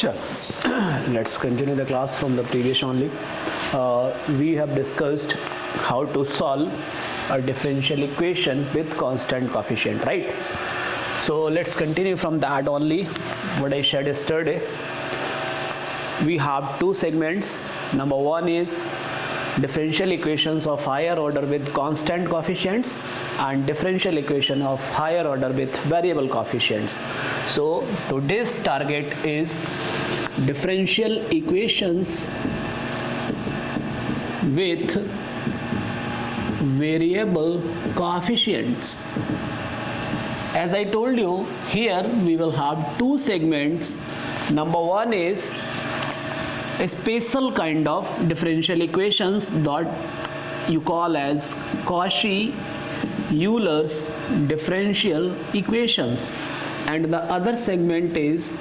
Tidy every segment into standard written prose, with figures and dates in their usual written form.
Sure. Let's continue the class from the previous only. We have discussed how to solve a differential equation with constant coefficient, right? So let's continue from that only. What I shared yesterday. We have two segments. Number one is differential equations of higher order with constant coefficients and differential equation of higher order with variable coefficients. So today's target is differential equations with variable coefficients. As I told you, here we will have two segments. Number one is a special kind of differential equations that you call as Cauchy-Euler's differential equations, and the other segment is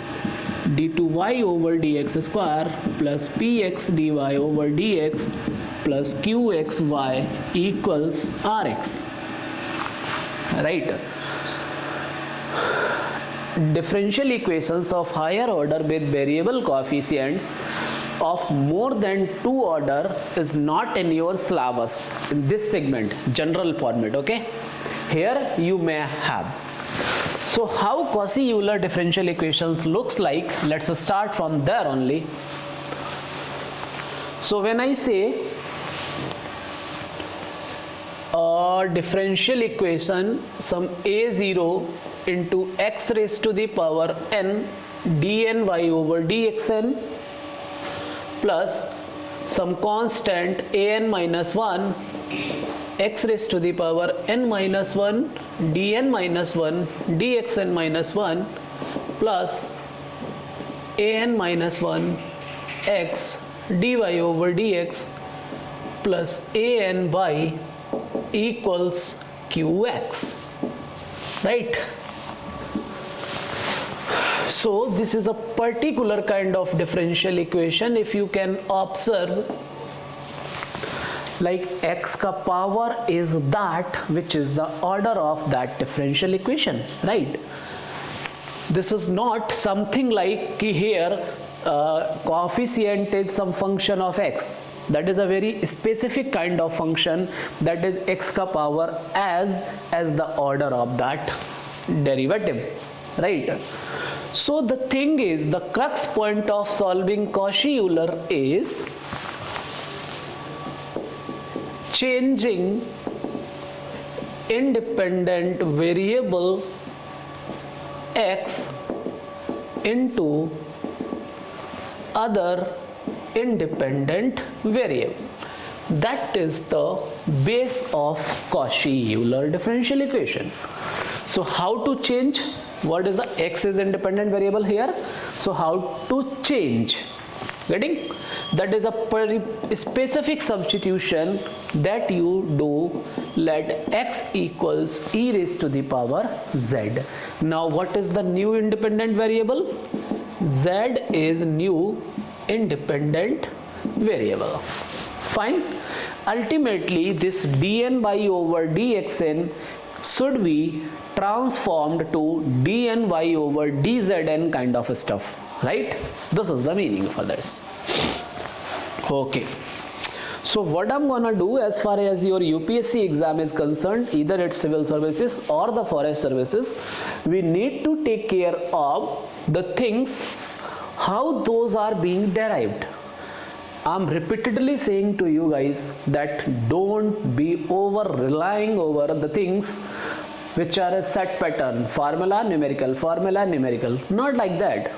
d2y over dx square plus px dy over dx plus qxy equals rx, right? Differential equations of higher order with variable coefficients of more than two order is not in your syllabus in this segment, general format, okay? Here you may have. So how Cauchy-Euler differential equations looks like, let's start from there only. So when I say a differential equation, some a0 into x raised to the power n dny over dxn plus some constant an minus 1 x raised to the power n minus 1 dn minus 1 dxn minus 1 plus an minus 1 x dy over dx plus an by equals qx, right? So this is a particular kind of differential equation. If you can observe, like x ka power is that which is the order of that differential equation, right? This is not something like here coefficient is some function of x. That is a very specific kind of function, that is x ka power as the order of that derivative, right? So the thing is, the crux point of solving Cauchy-Euler is changing independent variable x into other independent variable. That is the base of Cauchy-Euler differential equation. So how to change? What is the x is independent variable here? So how to change? Getting? That is a very specific substitution that you do. Let x equals e raised to the power z. Now what is the new independent variable? Z is new independent variable. Fine. Ultimately this dn by over dxn should be transformed to dny over dzn kind of stuff, right? This is the meaning for this. Okay. So what I'm gonna do as far as your UPSC exam is concerned, either it's civil services or the forest services, we need to take care of the things, how those are being derived. I'm repeatedly saying to you guys that don't be over relying over the things which are a set pattern, formula, numerical, not like that.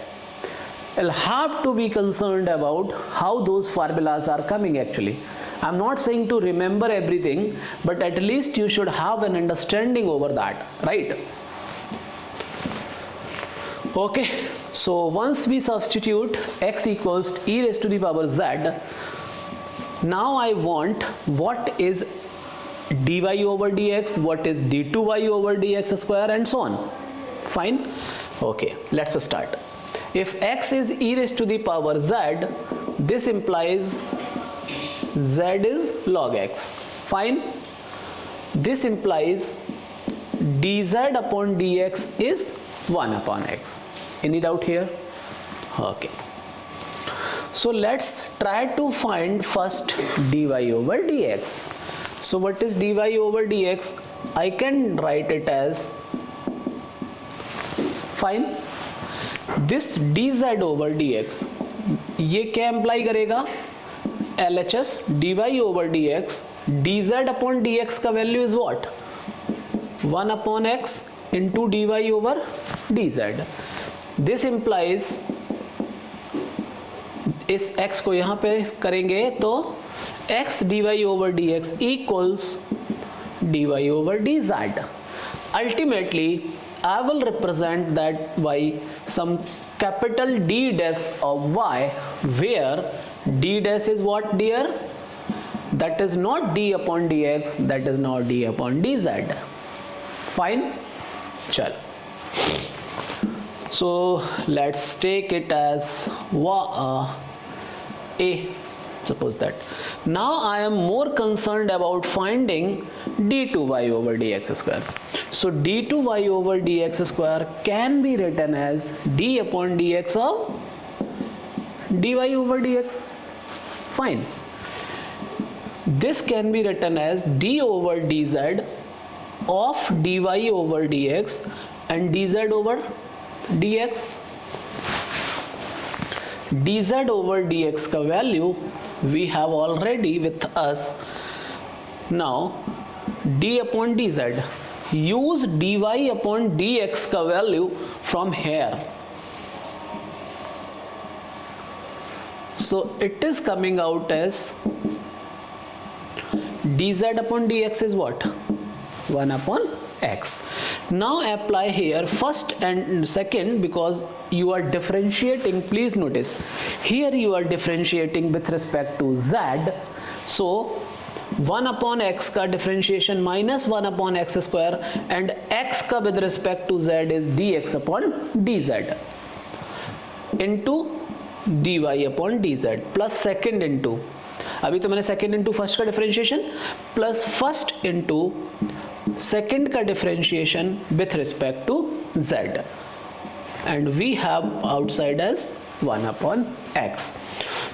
You'll have to be concerned about how those formulas are coming actually. I'm not saying to remember everything, but at least you should have an understanding over that, right? Okay, so once we substitute x equals e raised to the power z, now I want what is dy over dx, what is d2y over dx square, and so on. Fine. Okay, let's start. If x is e raised to the power z, this implies z is log x. Fine. This implies dz upon dx is 1 upon x. Any doubt here? Okay. So let's try to find first dy over dx. So what is dy over dx? I can write it as, fine, this dz over dx, ये क्या imply करेगा? LHS dy over dx, dz upon dx का value is what? 1 upon x into dy over dz. This implies, इस x को यहाँ पे करेंगे तो x dy over dx equals dy over dz. Ultimately, I will represent that by some capital D dash of y, where D dash is what, dear? That is not d upon dx, that is not d upon dz. Fine? Chal. So let's take it as a, suppose that. Now I am more concerned about finding d2y over dx square. So d2y over dx square can be written as d upon dx of dy over dx. Fine. This can be written as d over dz of dy over dx and dz over dx. dz over dx का value we have already with us. Now d upon dz, use dy upon dx का value from here. So it is coming out as dz upon dx is what? 1 upon x. Now apply here first and second, because you are differentiating. Please notice here you are differentiating with respect to z. So 1 upon x का differentiation minus 1 upon x square, and x का with respect to z is dx upon dz into dy upon dz plus second into, अभी तो मैंने second into first का differentiation plus first into second का differentiation with respect to z, and we have outside as 1 upon x.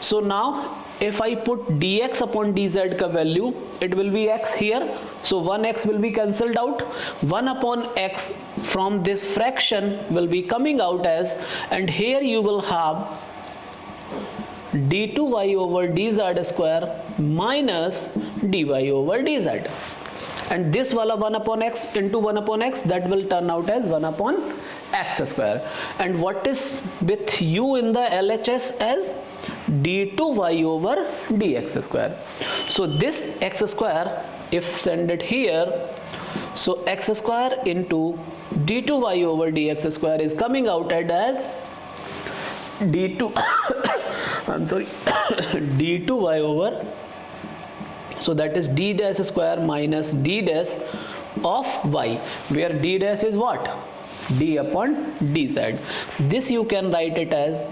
So now if I put dx upon dz का value, it will be x here, so 1x will be cancelled out. 1 upon x from this fraction will be coming out as, and here you will have d2y over dz square minus dy over dz, and this wala 1 upon x into 1 upon x, that will turn out as 1 upon x square. And what is with u in the LHS as d2y over dx square. So this x square, if send it here, so x square into d2y over dx square is coming out as d2 I'm sorry d2y over, so that is d dash square minus d dash of y, where d dash is what? D upon dz. This you can write it as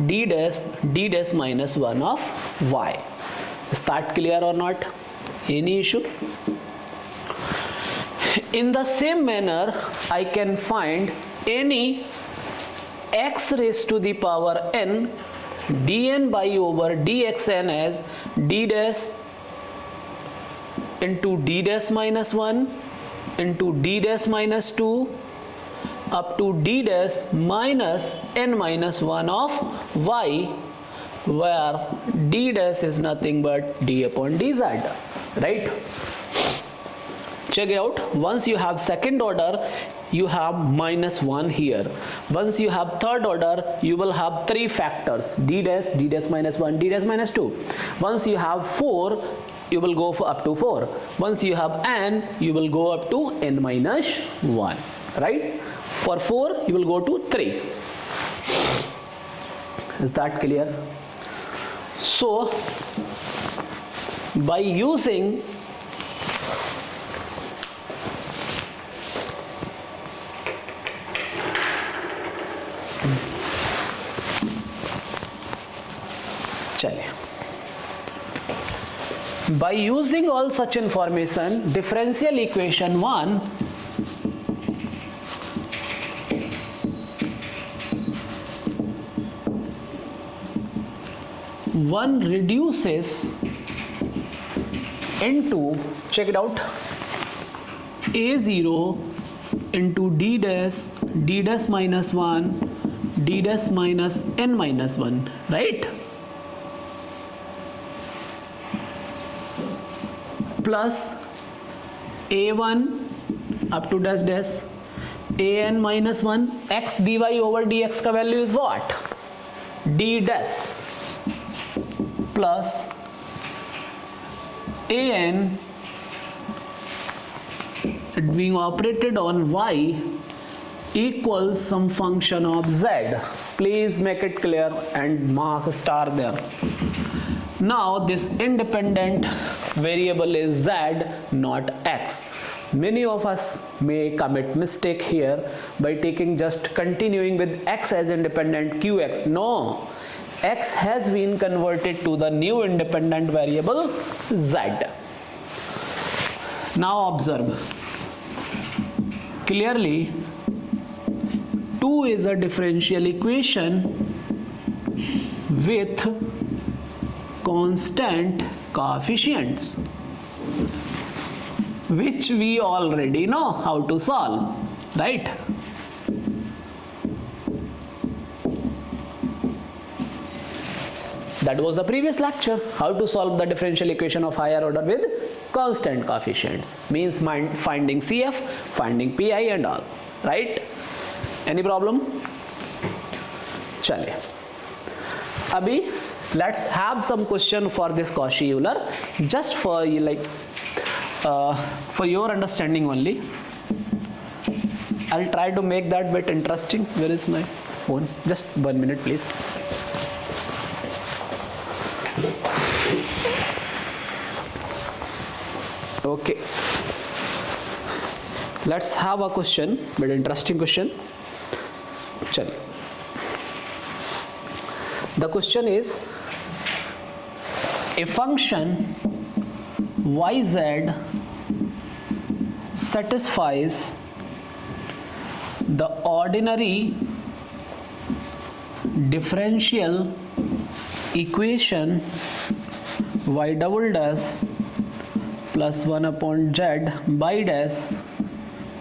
d dash minus 1 of y. Is that clear or not? Any issue? In the same manner, I can find any x raised to the power n dn by over dxn as d dash into d dash minus 1 into d dash minus 2 up to d dash minus n minus 1 of y, where d dash is nothing but d upon dz, right? Check it out. Once you have second order, you have minus 1 here. Once you have third order, you will have 3 factors: d dash minus 1, d dash minus 2. Once you have 4, you will go for up to 4. Once you have n, you will go up to n minus 1, right? For 4, you will go to 3. Is that clear? So by using by using all such information, differential equation 1 1 reduces into, check it out, a0 into d dash minus 1, d dash minus n minus 1, right? Plus a1 up to dash dash an minus 1, x dy over dx का value is what? d dash plus an being operated on y equals some function of z. Please make it clear and mark a star there. Now this independent variable is z, not x. Many of us may commit mistake here by taking just continuing with x as independent qx. No, x has been converted to the new independent variable z. Now observe clearly, 2 is a differential equation with constant coefficients, which we already know how to solve, right? That was the previous lecture, how to solve the differential equation of higher order with constant coefficients. Means finding CF, finding PI and all, right? Any problem? Chale. Abhi, let's have some question for this Cauchy-Euler, just for for your understanding only. I'll try to make that bit interesting. Where is my phone? Just 1 minute, please. Okay. Let's have a question, but interesting question. Chal. The question is, a function yz satisfies the ordinary differential equation y double dash plus 1 upon z by dash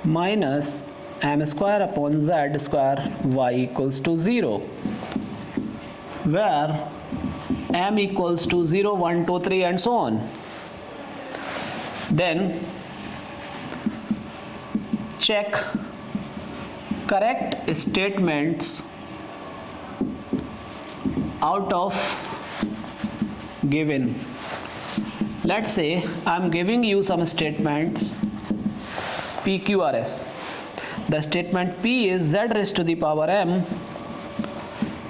minus m square upon z square y equals to 0, where m equals to 0, 1, 2, 3 and so on. Then check correct statements out of given. Let's say I'm giving you some statements P, Q, R, S. The statement P is z raised to the power m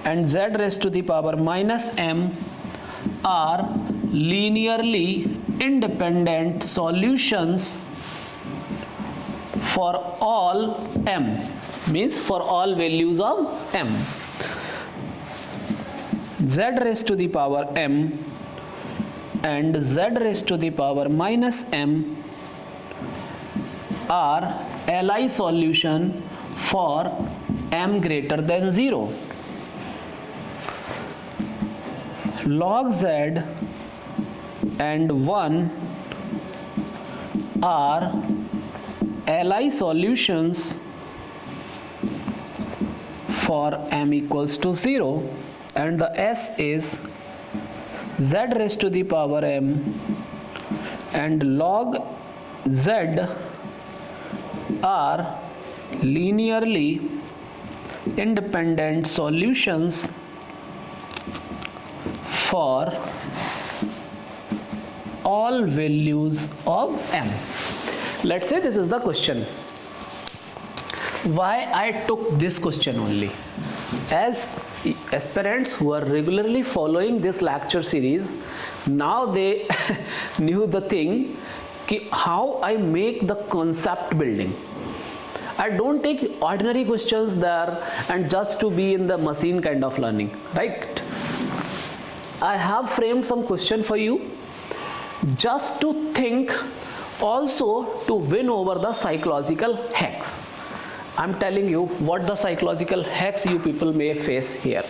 and z raised to the power minus m are linearly independent solutions for all m, means for all values of m. Z raised to the power m and z raised to the power minus m are Li solution for m greater than 0. Log z and 1 are Li solutions for m equals to 0, and the S is z raised to the power m and log z are linearly independent solutions for all values of m. Let's say this is the question. Why I took this question only? As aspirants who are regularly following this lecture series, now they knew the thing how I make the concept building. I don't take ordinary questions there and just to be in the machine kind of learning, right? I have framed some question for you just to think, also to win over the psychological hacks. I'm telling you what the psychological hacks you people may face here.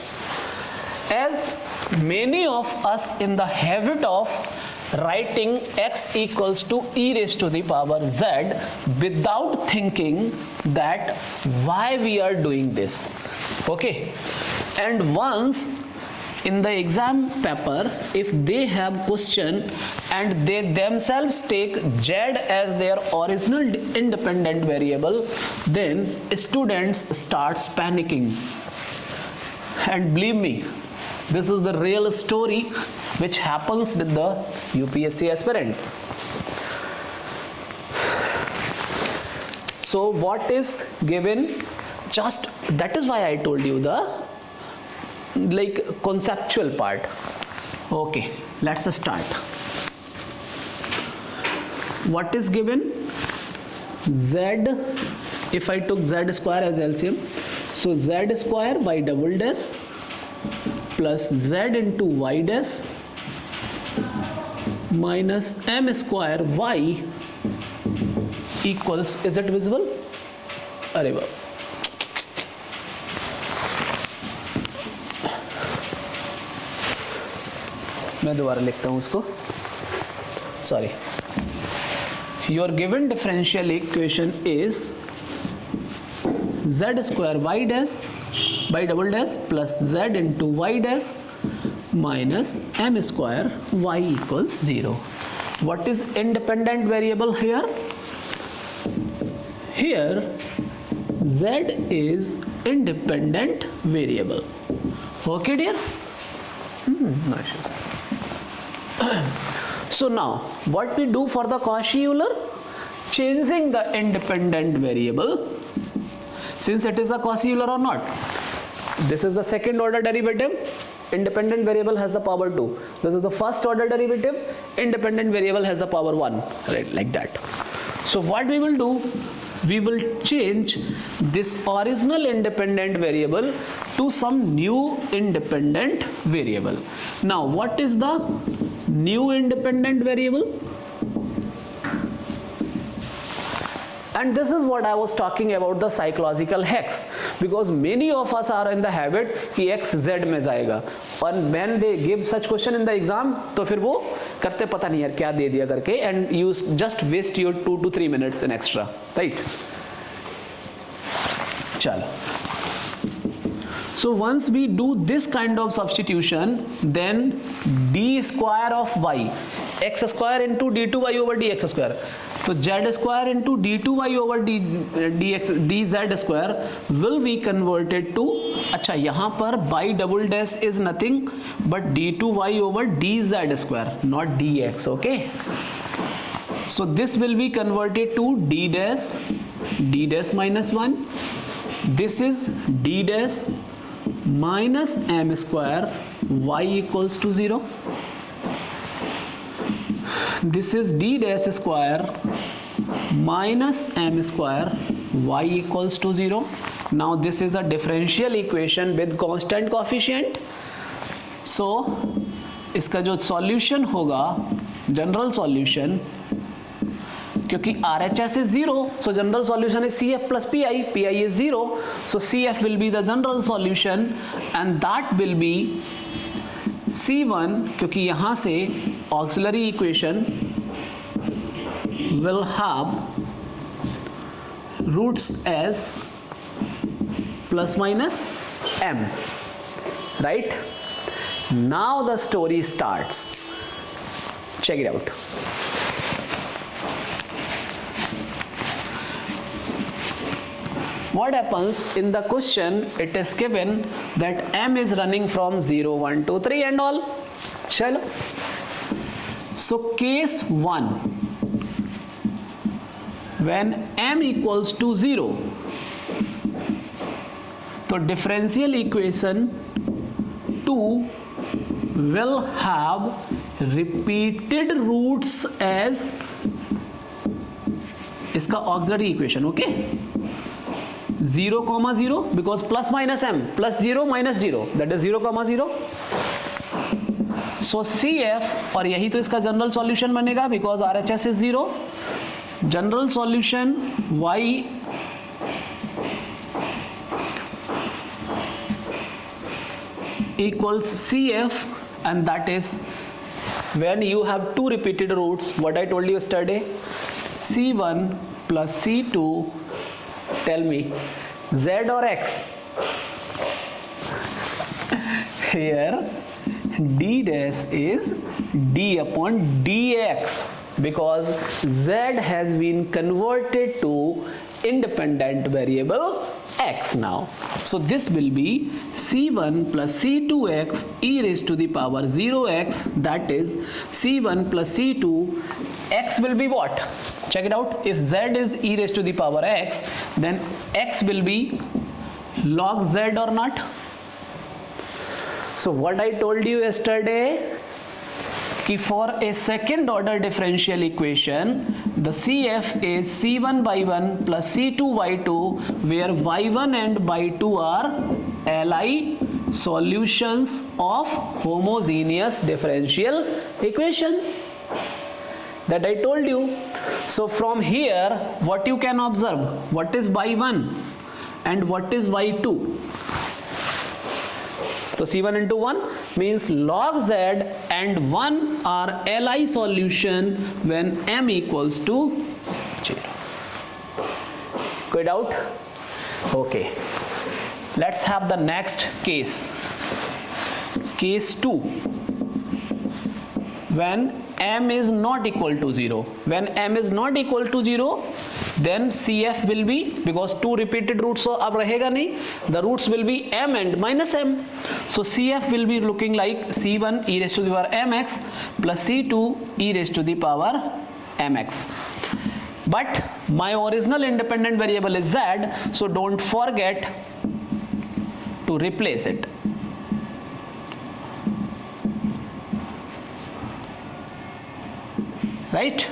as many of us in the habit of writing x equals to e raised to the power z without thinking that why we are doing this. Okay, and once in the exam paper, if they have question and they themselves take z as their original independent variable, then students starts panicking. And believe me, this is the real story which happens with the UPSC aspirants. So what is given, just that is why I told you the like conceptual part. Okay, let's start. What is given? Z, if I took z square as LCM, so z square y double dash plus z into y dash minus m square y equals, is it visible? अरे बाप, मैं दोबारा लिखता हूँ उसको, sorry. Your given differential equation is z square y dash by double dash plus z into y dash minus m square y equals 0. What is independent variable here? Here z is independent variable. Okay dear? Nice. So now what we do for the Cauchy-Euler? Changing the independent variable, since it is a Cauchy-Euler or not. This is the second order derivative, independent variable has the power 2. This is the first order derivative, independent variable has the power 1, right, like that. So what we will do, we will change this original independent variable to some new independent variable. Now what is the new independent variable? And this is what I was talking about, the psychological hacks, because many of us are in the habit कि x z में जाएगा, and when they give such question in the exam, तो फिर वो करते पता नहीं यार क्या दे दिया करके, and you just waste your 2 to 3 minutes in extra, right? चलो. So once we do this kind of substitution, then d square of y, x square into d2y over dx square, so z square into d2y over dz square will be converted to, अच्छा यहाँ पर y double dash is nothing but d2y over dz square, not dx, okay? So this will be converted to d dash minus 1. This is d dash minus m square y equals to 0. This is d dash square minus m square y equals to 0. Now this is a differential equation with constant coefficient. So इसका जो solution होगा, general solution, क्योंकि RHS is 0, so general solution is CF plus PI, PI is 0, so CF will be the general solution and that will be C1, क्योंकि यहाँ से auxiliary equation will have roots as plus minus m, right? Now the story starts. Check it out. What happens in the question? It is given that m is running from 0, 1, 2, 3 and all. Chalo. So case 1, when m equals to 0, so differential equation 2 will have repeated roots as इसका auxiliary equation, okay? 0, 0, because plus minus m, plus 0 minus 0, that is 0, 0. So CF, और यही तो इसका general solution बनेगा, because RHS is 0. General solution y equals CF, and that is when you have two repeated roots, what I told you yesterday, C1 plus C2, tell me, Z or X? Here d dash is d upon dx, because Z has been converted to independent variable x now. So this will be C1 plus C2x e raised to the power 0x, that is C1 plus C2, x will be what? Check it out. If Z is e raised to the power x, then x will be log Z or not? So what I told you yesterday, कि for a second order differential equation, the CF is C1 by 1 plus C2 by 2, where y1 and y2 are Li solutions of homogeneous differential equation. That I told you. So from here, what you can observe, what is y1 and what is y2? So C1 into 1 means log Z and 1 are Li solution when m equals to 0. Good doubt? Okay. Let's have the next case. Case 2. When m is not equal to 0. When m is not equal to 0, then CF will be, because two repeated roots so अब रहेगा नहीं, the roots will be m and minus m. So CF will be looking like C1 e raised to the power mx plus C2 e raised to the power mx. But my original independent variable is Z, so don't forget to replace it. Right?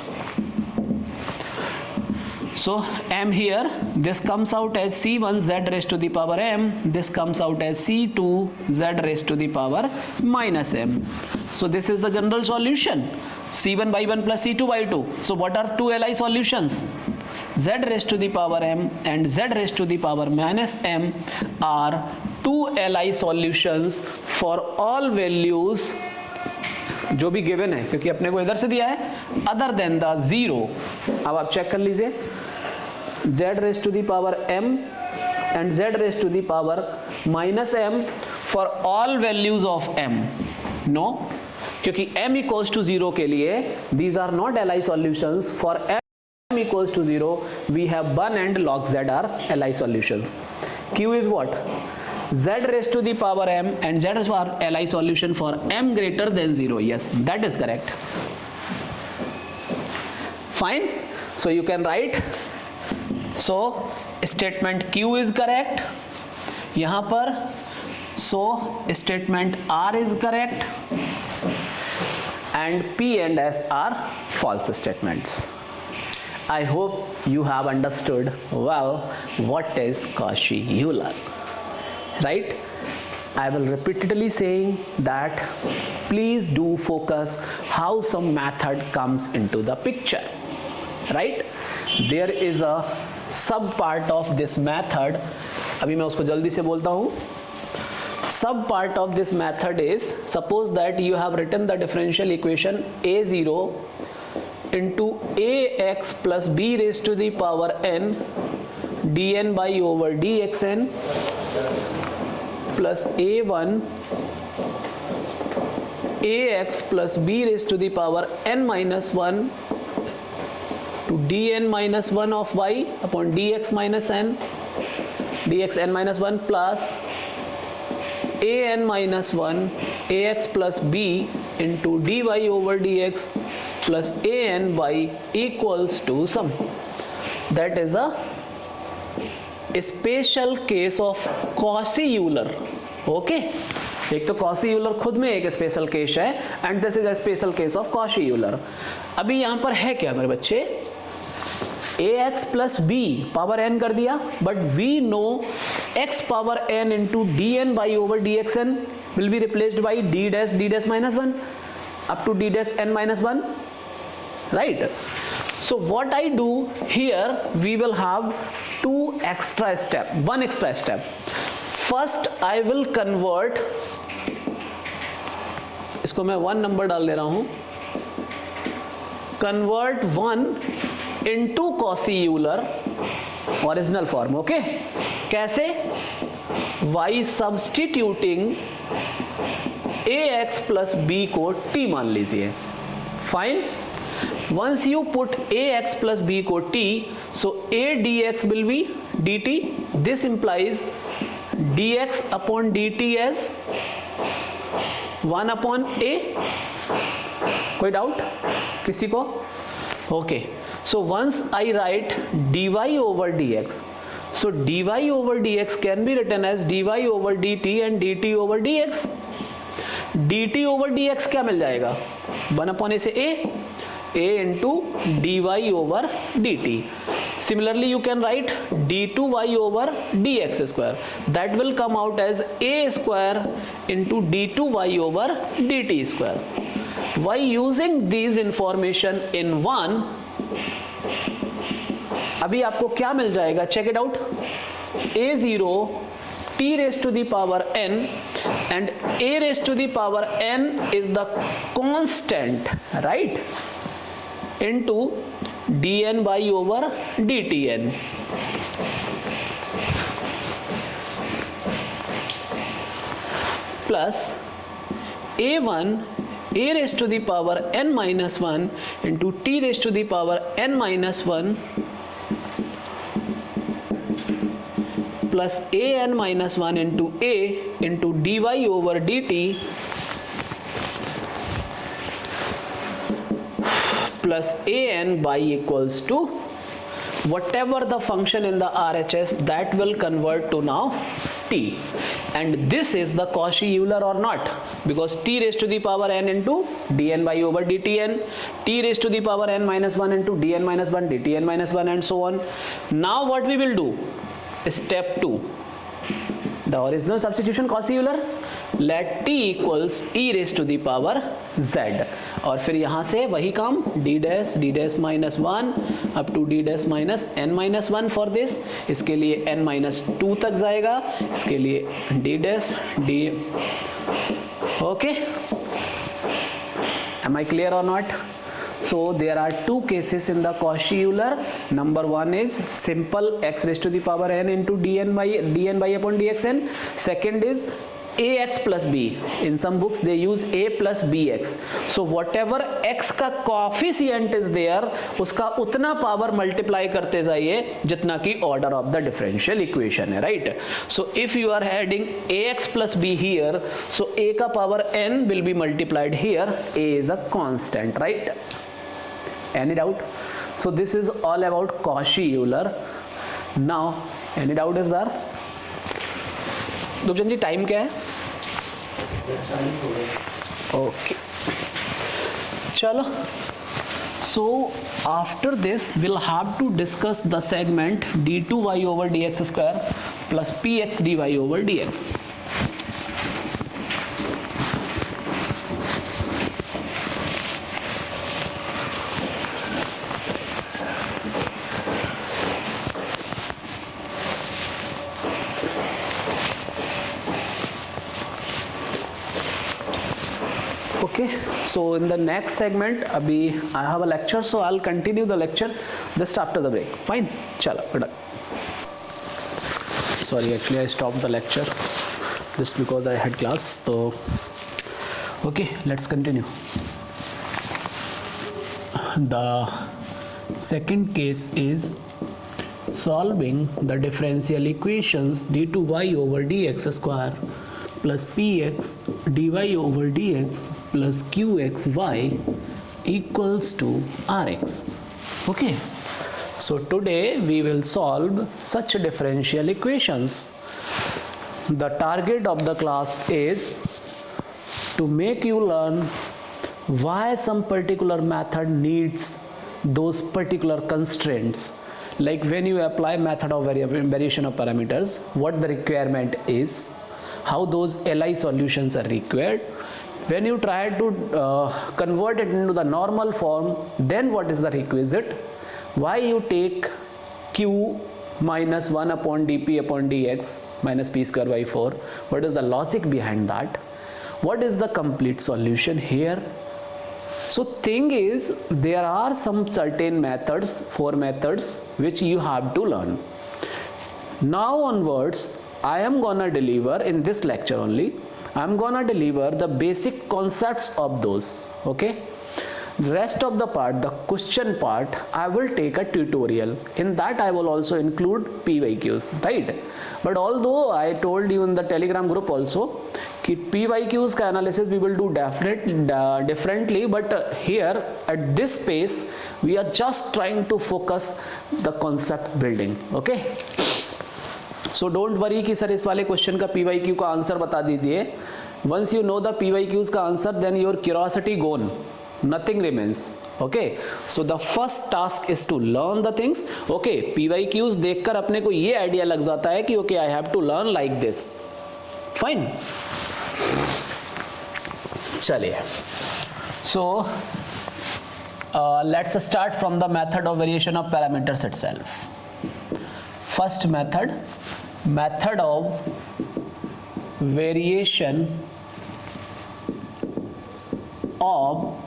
So m here, this comes out as C1 Z raised to the power m, this comes out as C2 Z raised to the power minus m. So this is the general solution, C1 by 1 plus C2 by 2. So what are two Li solutions? Z raised to the power m and Z raised to the power minus m are two Li solutions for all values जो भी given है, क्योंकि अपने को इधर से दिया है, अदर देन द 0. अब आप चेक कर लीजिए, Z raised to the power m and Z raised to the power minus m for all values of m. No, क्योंकि m equals to 0 के लिए these are not Li solutions. For m equals to 0, we have 1 and log Z are Li solutions. Q is what? Z raised to the power m and Z is our Li solution for m greater than 0. Yes, that is correct. Fine. So you can write. So statement Q is correct. यहाँ पर so statement R is correct and P and S are false statements. I hope you have understood well what is Cauchy-Euler. Right? I will repeatedly saying that please do focus how some method comes into the picture. Right? There is a sub part of this method. अभी मैं उसको जल्दी से बोलता हूँ. Sub part of this method is, suppose that you have written the differential equation a0 into ax plus b raised to the power n dn by over dxn plus a1 ax plus b raised to the power n minus 1 to dn minus 1 of y upon dx minus n dx n minus 1 plus an minus 1 ax plus b into dy over dx plus an by equals to sum. That is a special case of Cauchy-Euler. Okay, एक तो Cauchy-Euler खुद में एक special case है and this is a special case of Cauchy-Euler. अभी यहां पर है क्या मेरे बच्चे, ax plus b power n कर दिया, but we know x power n into dn by over dxn will be replaced by d dash minus 1 up to d dash n minus 1, right? So what I do here, we will have one extra step. First I will convert इसको मैं 1 number डाल दे रहा हूं, convert 1 into Cauchy Euler original form. Okay, कैसे? y substituting ax plus b को t मान लीजिए. Fine. Once you put ax plus b को t, so a dx will be dt. This implies dx upon dt as 1 upon a. कोई doubt किसी को? Okay. So once I write dy over dx, so dy over dx can be written as dy over dt and dt over dx. dt over dx क्या मिल जाएगा? 1 upon a से a into dy over dt. Similarly, you can write d2y over dx square. That will come out as a square into d2y over dt square. By using these information in one, अभी आपको क्या मिल जाएगा? Check it out. a0 t raised to the power n and a raised to the power n is the constant, right? Into dn by over dtn. Plus a1 a raised to the power n minus 1 into t raised to the power n minus 1 plus an minus 1 into a into dy over dt plus an by equals to whatever the function in the RHS that will convert to now t. And this is the Cauchy Euler or not, because t raised to the power n into dn by over dtn, t raised to the power n minus 1 into dn minus 1 dtn minus 1 and so on. Now what we will do? Step 2, the original substitution Cauchy Euler. Let t equals e raised to the power z, और फिर यहाँ से वही काम d dash minus 1 up to d dash minus n minus 1 for this. इसके लिए n minus 2 तक जाएगा, इसके लिए d dash d. Okay, am I clear or not? So there are two cases in the Cauchy Euler. Number one is simple x raised to the power n into dn by upon dxn. Second is ax plus b. In some books they use a plus bx. So whatever x का coefficient is there, उसका उतना power multiply करते जाइए जितना कि order of the differential equation है, right? So if you are adding ax plus b here, so a का power n will be multiplied here. A is a constant, right? Any doubt? So this is all about Cauchy Euler. Now any doubt is there? Dubchand ji time क्या है? Okay, चलो. So after this we'll have to discuss the segment d2y over dx square plus px dy over dx. Okay, so in the next segment abhi I have a lecture, so I'll continue the lecture just after the break. Fine, chalo, good. Sorry, actually I stopped the lecture just because I had class. So okay, let's continue. The second case is solving the differential equations d2y over dx square plus px dy over dx plus qxy equals to rx. Okay, so today we will solve such differential equations. The target of the class is to make you learn why some particular method needs those particular constraints. Like when you apply method of variation of parameters, what the requirement is, how those LI solutions are required. When you try to convert it into the normal form, then what is the requisite? Why you take q minus 1 upon dp upon dx minus p square by 4? What is the logic behind that? what is the complete solution here? So thing is, there are some certain methods, 4 methods, which you have to learn. Now onwards, I am gonna deliver in this lecture only, I am gonna deliver the basic concepts of those, okay? The rest of the part, the question part, I will take a tutorial. In that I will also include PYQs, right? But although I told you in the Telegram group also कि PYQs का analysis we will do differently, but here at this space we are just trying to focus the concept building, okay? So don't worry कि sir इस वाले question का PYQ का answer बता दीजिए. Once you know the PYQs का answer, then your curiosity gone. Nothing remains. Okay, so the first task is to learn the things. Okay, PYQs देखकर अपने को ये आइडिया लग जाता है कि okay, I have to learn like this. Fine. चलिए. So let's start from the method of variation of parameters itself. First method of variation of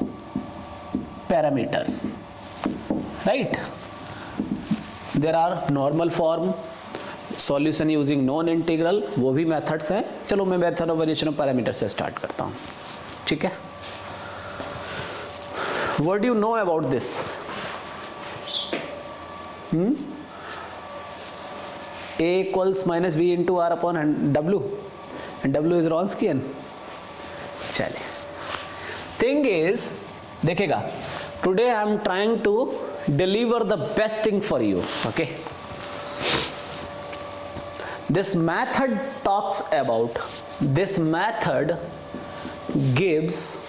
parameters, right? There are normal form, solution using non integral, वो भी methods हैं. चलो मैं method of variation of parameters से start करता हूँ, ठीक है? What do you know about this? A equals minus V into R upon W, and W is Wronskian. चलिए. Thing is, देखिएगा, today I am trying to deliver the best thing for you, okay? This method talks about, this method gives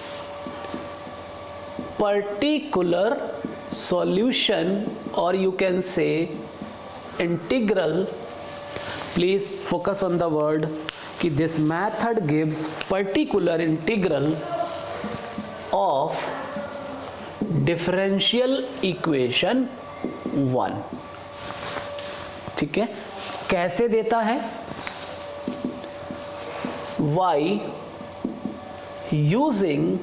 particular solution, or you can say integral. Please focus on the word कि this method gives particular integral of differential equation 1. ठीक है? कैसे देता है? Y using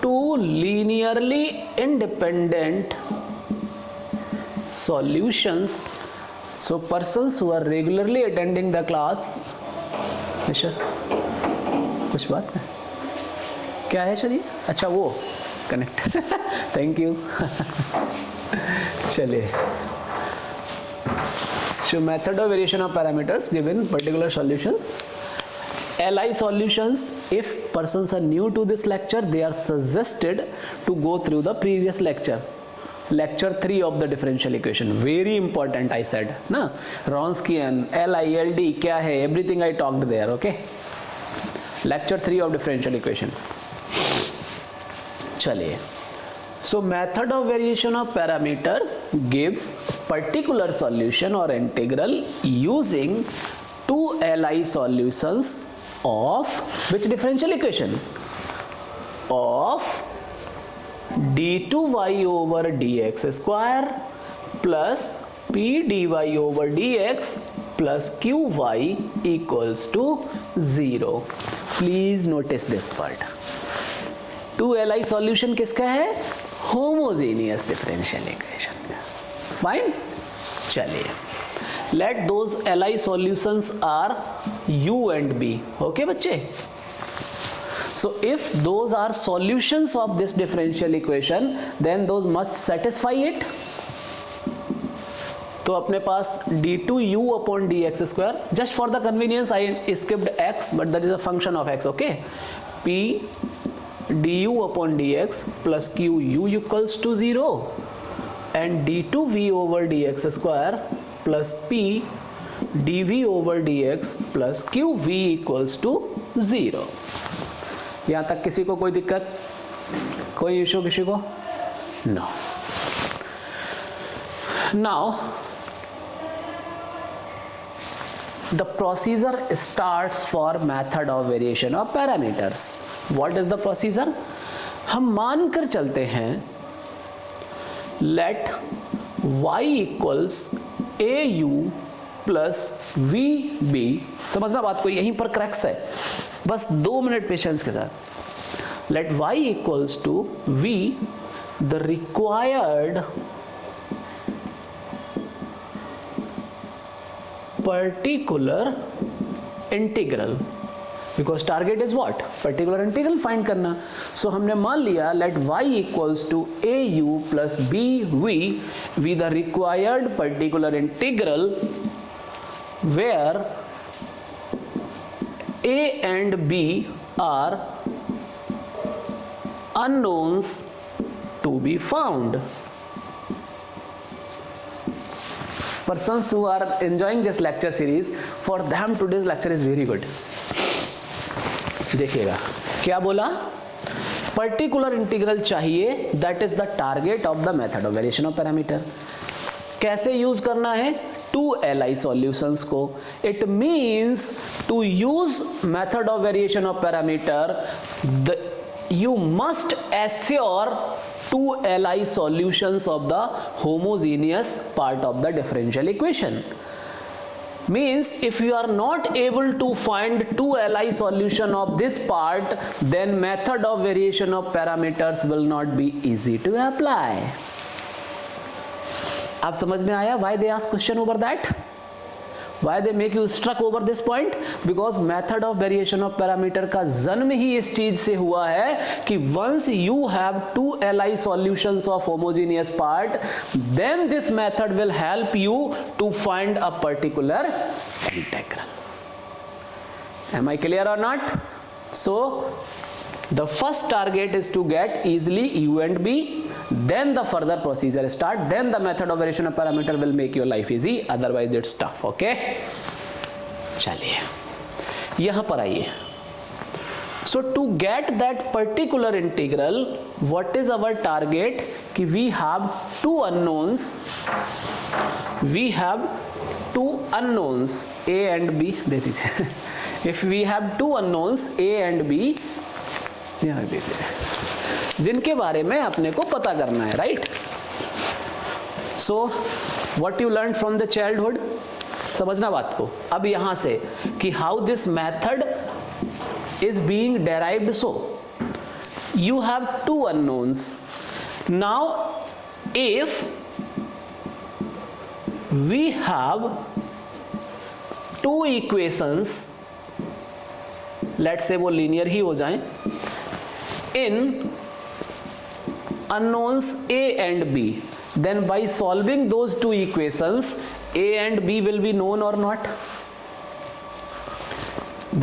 two linearly independent solutions. So persons who are regularly attending the class, कुछ बात है क्या है सर? ये अच्छा वो कनेक्ट थैंक यू. चलिए. So method of variation of parameters given particular solutions. LI solutions, if persons are new to this lecture, they are suggested to go through the previous lecture. Lecture 3 of the differential equation. Very important I said. ना? Wronskian, LI, LD क्या है? Everything I talked there, okay? Lecture 3 of differential equation. चलिए. So method of variation of parameters gives particular solution or integral using two LI solutions of which differential equation? Of d2y over dx square plus p dy over dx plus qy equals to 0. Please notice this part. 2li solution किसका है? Homogeneous differential equation का. Fine? चलिए. Let those li solutions are u and b. Okay बच्चे? So if those are solutions of this differential equation, then those must satisfy it. तो अपने पास d2u upon dx square, just for the convenience I skipped x, but that is a function of x, okay? P du upon dx plus qu equals to 0, and d2v over dx square plus p dv over dx plus qv equals to 0. यहाँ तक किसी को कोई दिक्कत, कोई issue किसी को? No. Now the procedure starts for method of variation of parameters. What is the procedure? हम मान कर चलते हैं let y equals au plus vb. समझना बात को, यहीं पर क्रैक्स है. बस 2 मिनट पेशेंस के साथ। Let y equals to v the required particular integral, because target is what, particular integral find करना। सो हमने मान लिया let y equals to a u plus b v the required particular integral where a and b are unknowns to be found. Persons who are enjoying this lecture series, for them today's lecture is very good. देखिएगा क्या बोला, particular integral चाहिए, that is the target of the method of variation of parameter. कैसे use करना है, 2li solutions को। It means to use method of variation of parameter you must assure 2li solutions of the homogeneous part of the differential equation. Means if you are not able to find 2li solution of this part, then method of variation of parameters will not be easy to apply. आप समझ में आया why they ask question over that? Why they make you struck over this point? Because method of variation of parameter का जन्म ही इस चीज से हुआ है कि once you have 2li solutions of homogeneous part, then this method will help you to find a particular integral. Am I clear or not? So the first target is to get easily u and b, then the further procedure start, then the method of variation of parameter will make your life easy, otherwise it's tough. Okay, चलिए यहां पर आइए। So to get that particular integral, what is our target? कि we have two unknowns, a and b, दे दीजिए। if we have two unknowns a and b, यहाँ दीजिए, जिनके बारे में अपने को पता करना है, right. So what you learn from the childhood, समझना बात को। अब यहां से कि how this method is being derived, so you have two unknowns. Now if we have two equations, let's say वो लीनियर ही हो जाएं, in unknowns a and b, then by solving those two equations a and b will be known or not?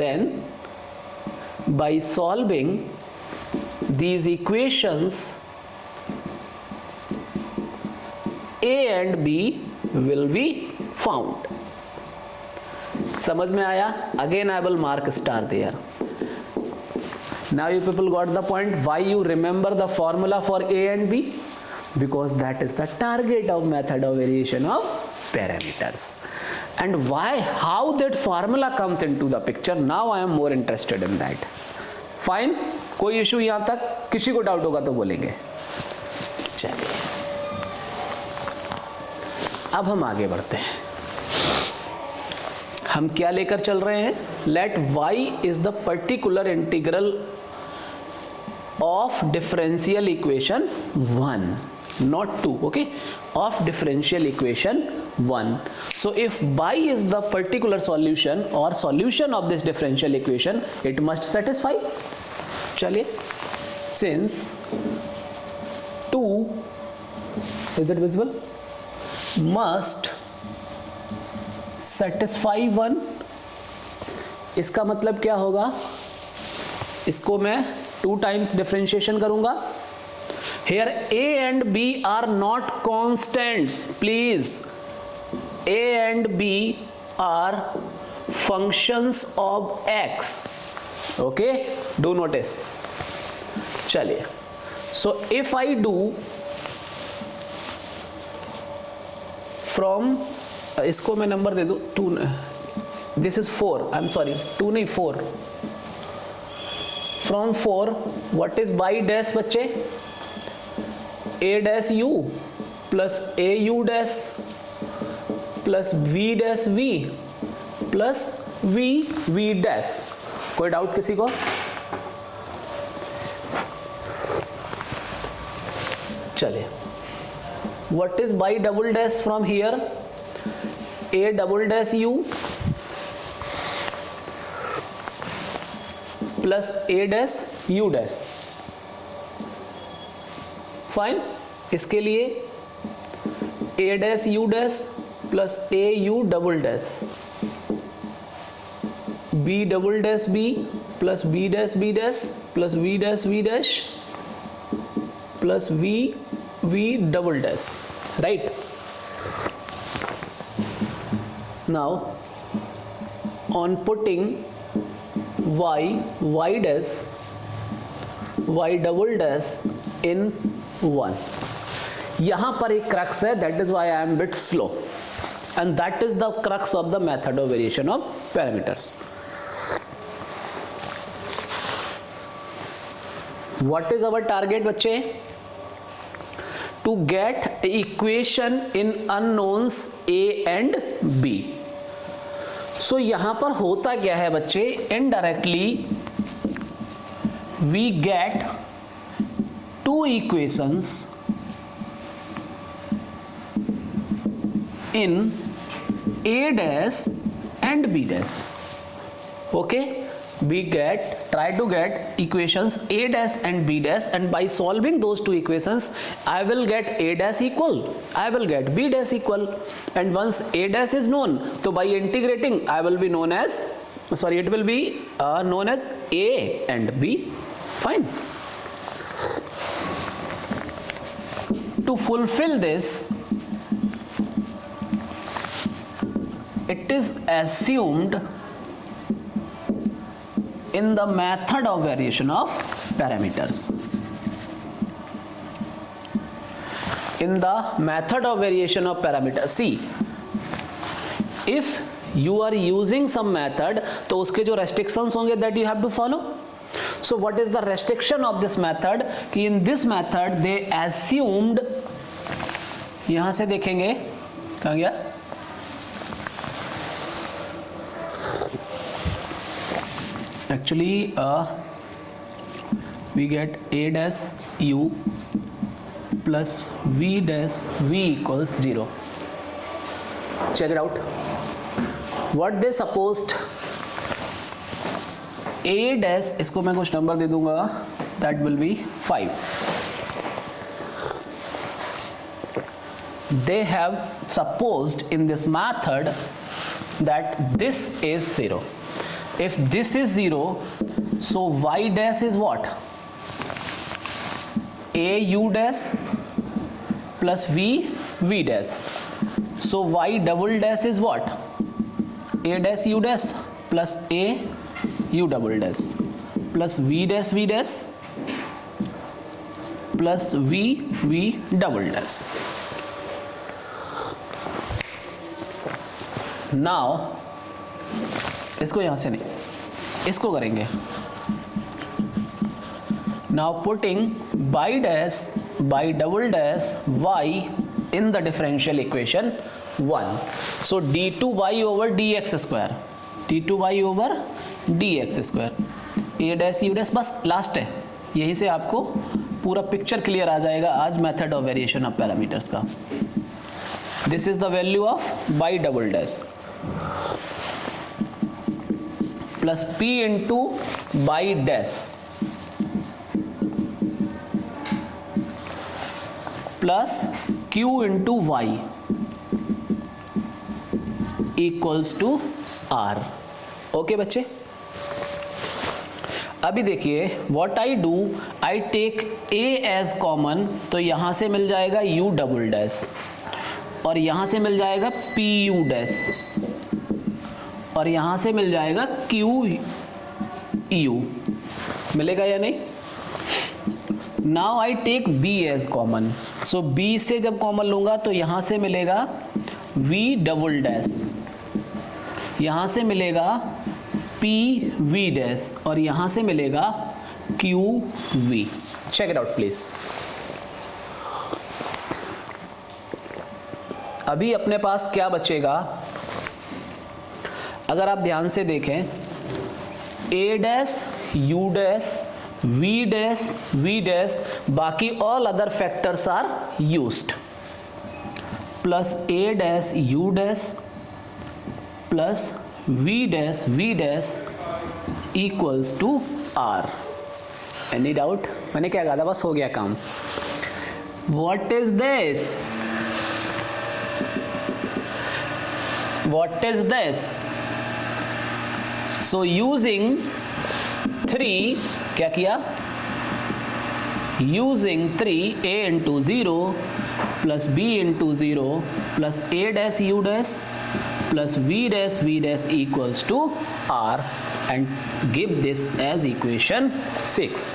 Then by solving these equations a and b will be found. समझ में आया? Again I will mark star there. Now you people got the point why you remember the formula for a and b, because that is the target of method of variation of parameters. And why, how that formula comes into the picture, now I am more interested in that. Fine, कोई issue यहां तक? किसी को doubt होगा तो बोलेंगे। चलिए अब हम आगे बढ़ते हैं। हम क्या लेकर चल रहे हैं, let y is the particular integral of differential equation 1, not 2, okay, of differential equation 1. So if y is the particular solution or solution of this differential equation, it must satisfy, chaliye, since 2, is it visible, must satisfy 1, इसका मतलब क्या होगा, इसको मैं 2 times differentiation करूंगा। Here a and b are not constants, please. a and b are functions of x. Okay, do notice. चलिए, so if I do from इसको मैं नंबर दे दूं 2, this is 4, I'm sorry, 2 नहीं 4, from 4 what is by dash बच्चे, a dash u plus a u dash plus v dash v plus v v dash, कोई doubt किसी को? चलिए, what is y double dash from here? A double dash u plus a dash u dash, fine. इसके लिए a dash u dash plus a u double dash, b double dash b plus b dash b dash plus v dash v dash plus v v double dash, right. Now on putting y dash y double dash in 1, यहां पर एक crux है, that is why I am bit slow, and that is the crux of the method of variation of parameters. What is our target बच्चे? To get equation in unknowns a and b. So यहां पर होता क्या है बच्चे? Indirectly we get two equations in a dash and b dash. Okay, we try to get equations a dash and b dash, and by solving those two equations I will get a dash equal, I will get b dash equal, and once a dash is known, so by integrating I will be known as, sorry, it will be known as a and b, fine. To fulfill this, it is assumed in the method of variation of parameters. In the method of variation of parameters, see, if you are using some method, तो उसके जो restrictions होंगे that you have to follow. So what is the restriction of this method? कि in this method they assumed, यहां से देखेंगे कहाँ गया, actually we get a dash u plus v dash v equals 0. Check it out. What they supposed, a dash, इसको मैं कुछ number दे दूंगा, that will be 5. They have supposed in this method that this is 0. If this is 0, so y dash is what? A u dash plus v v dash. So y double dash is what? A dash u dash plus a u double dash plus v dash v dash plus v v double dash. Now इसको यहां से नहीं, इसको करेंगे. Now putting by dash by double dash y in the differential equation 1. So d2y over dx square, d2y over dx square, a dash u dash, बस last है. यहीं से आपको पूरा पिक्चर क्लियर आ जाएगा आज method of variation of parameters का. This is the value of y double dash plus p into y dash plus q into y equals to r. Okay बच्चे, अभी देखिए what I do, I take a as common, तो यहां से मिल जाएगा u double dash और यहां से मिल जाएगा p u डैश और यहां से मिल जाएगा q u. मिलेगा या नहीं? Now I take b as common, so b से जब कॉमन लूंगा तो यहां से मिलेगा v डबल डैश, यहां से मिलेगा p v डैश और यहां से मिलेगा q v. Check it out please. अभी अपने पास क्या बचेगा, अगर आप ध्यान से देखें, a dash u dash v dash बाकी all other factors are used plus a dash u dash plus v dash equals to r. Any doubt? मैंने क्या कहा था, बस हो गया काम. What is this? What is this? So using 3 क्या किया? Using 3 a into 0 plus b into 0 plus a dash u dash plus v dash equals to r and give this as equation 6.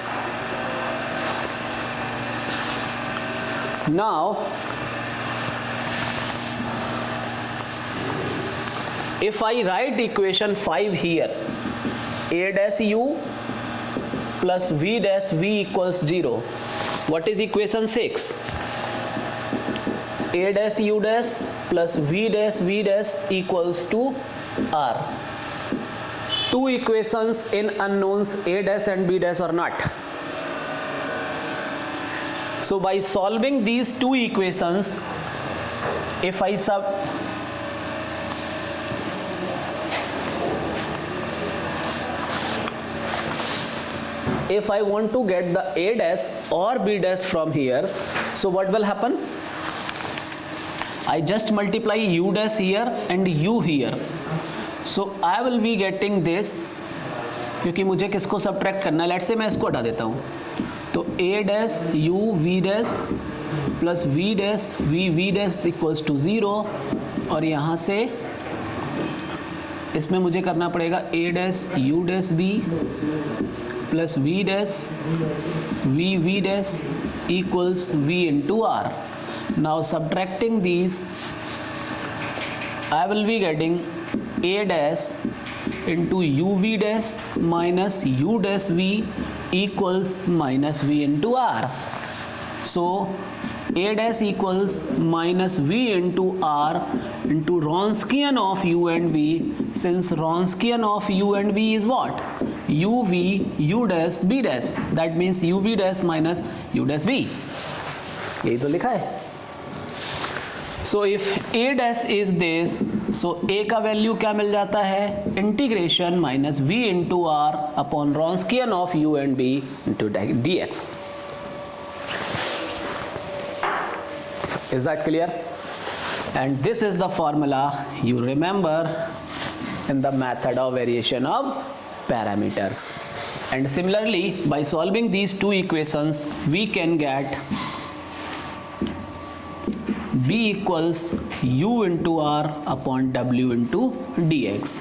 Now if I write equation 5 here, a dash u plus v dash v equals 0, what is equation 6? A dash u dash plus v dash equals to r. Two equations in unknowns a dash and b dash or not. So by solving these two equations, if I want to get the a dash or b dash from here, so what will happen? I just multiply u dash here and u here. So I will be getting this, क्योंकि मुझे किसको subtract करना है, let's say मैं इसको हटा देता हूँ. तो a dash u v dash plus v dash v dash equals to 0 और यहाँ से इसमें मुझे करना पड़ेगा a dash u dash b plus v dash v dash equals v into r. Now subtracting these, I will be getting a dash into uv dash minus u dash v equals minus v into r. So a dash equals minus v into r into Wronskian of u and v, since Wronskian of u and v is what? uv u dash b dash, that means uv dash minus u dash b. यही तो लिखा है. So if a dash is this, so a का value क्या मिल जाता है? Integration minus v into r upon Wronskian of u and b into dx. Is that clear? And this is the formula you remember in the method of variation of parameters. And similarly, by solving these two equations, we can get b equals u into r upon w into dx.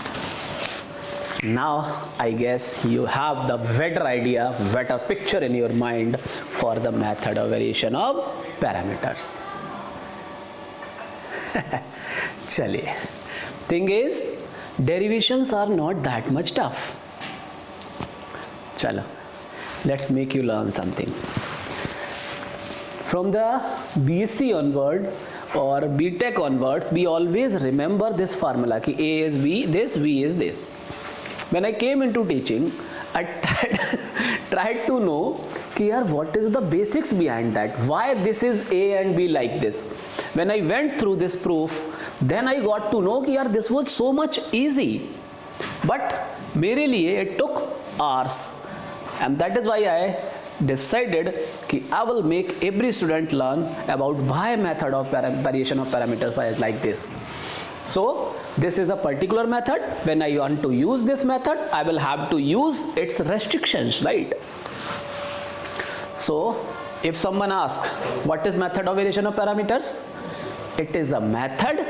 Now I guess you have the better idea, better picture in your mind for the method of variation of parameters. चलिए, thing is derivations are not that much tough. चलो, let's make you learn something. From the BSc onward or BTech onwards, we always remember this formula कि A is B, this, V is this. When I came into teaching, I tried to know कि यार what is the basics behind that? Why this is A and B like this? When I went through this proof, then I got to know कि यार this was so much easy. But मेरे लिए it took hours, and that is why I decided कि I will make every student learn about why method of variation of parameters is like this. So this is a particular method. When I want to use this method, I will have to use its restrictions, right? So if someone asks what is method of variation of parameters, it is a method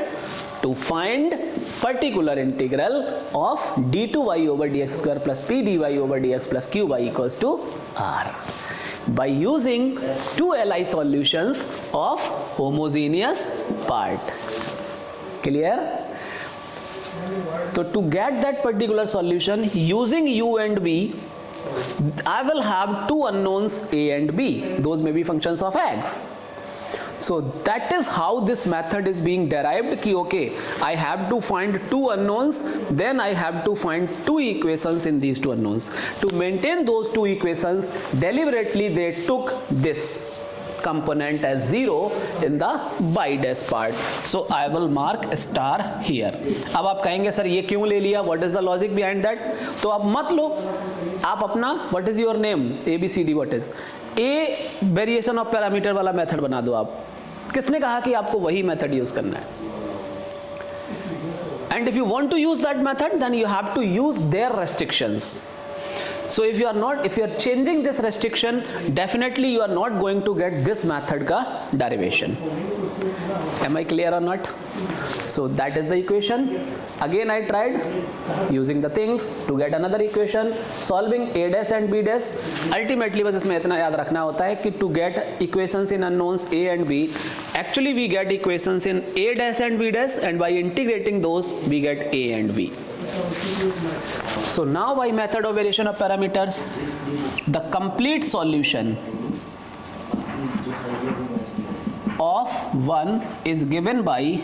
to find particular integral of d2y over dx square plus p dy over dx plus qy equals to r by using two Li solutions of homogeneous part. Clear? So to get that particular solution using u and b, I will have two unknowns a and b. Those may be functions of x. So that is how this method is being derived कि okay, I have to find two unknowns, then I have to find two equations in these two unknowns. To maintain those two equations, deliberately they took this component as 0 in the by dash part. So I will mark star here. अब आप कहेंगे sir ये क्यों ले लिया, what is the logic behind that? तो आप मत लो, आप अपना what is your name, ABCD what is, A variation of parameter वाला मेथड बना दो आप. किसने कहा कि आपको वही मेथड यूज करना है? And if you want to use that method, then you have to use their restrictions. So if you are changing this restriction, definitely you are not going to get this method का derivation. Am I clear or not? So that is the equation. Again I tried using the things to get another equation, solving A dash and B dash. Ultimately बस इसमें इतना याद रखना होता है कि to get equations in unknowns A and B, actually we get equations in A dash and B dash, and by integrating those we get A and B. So now by method of variation of parameters, the complete solution of 1 is given by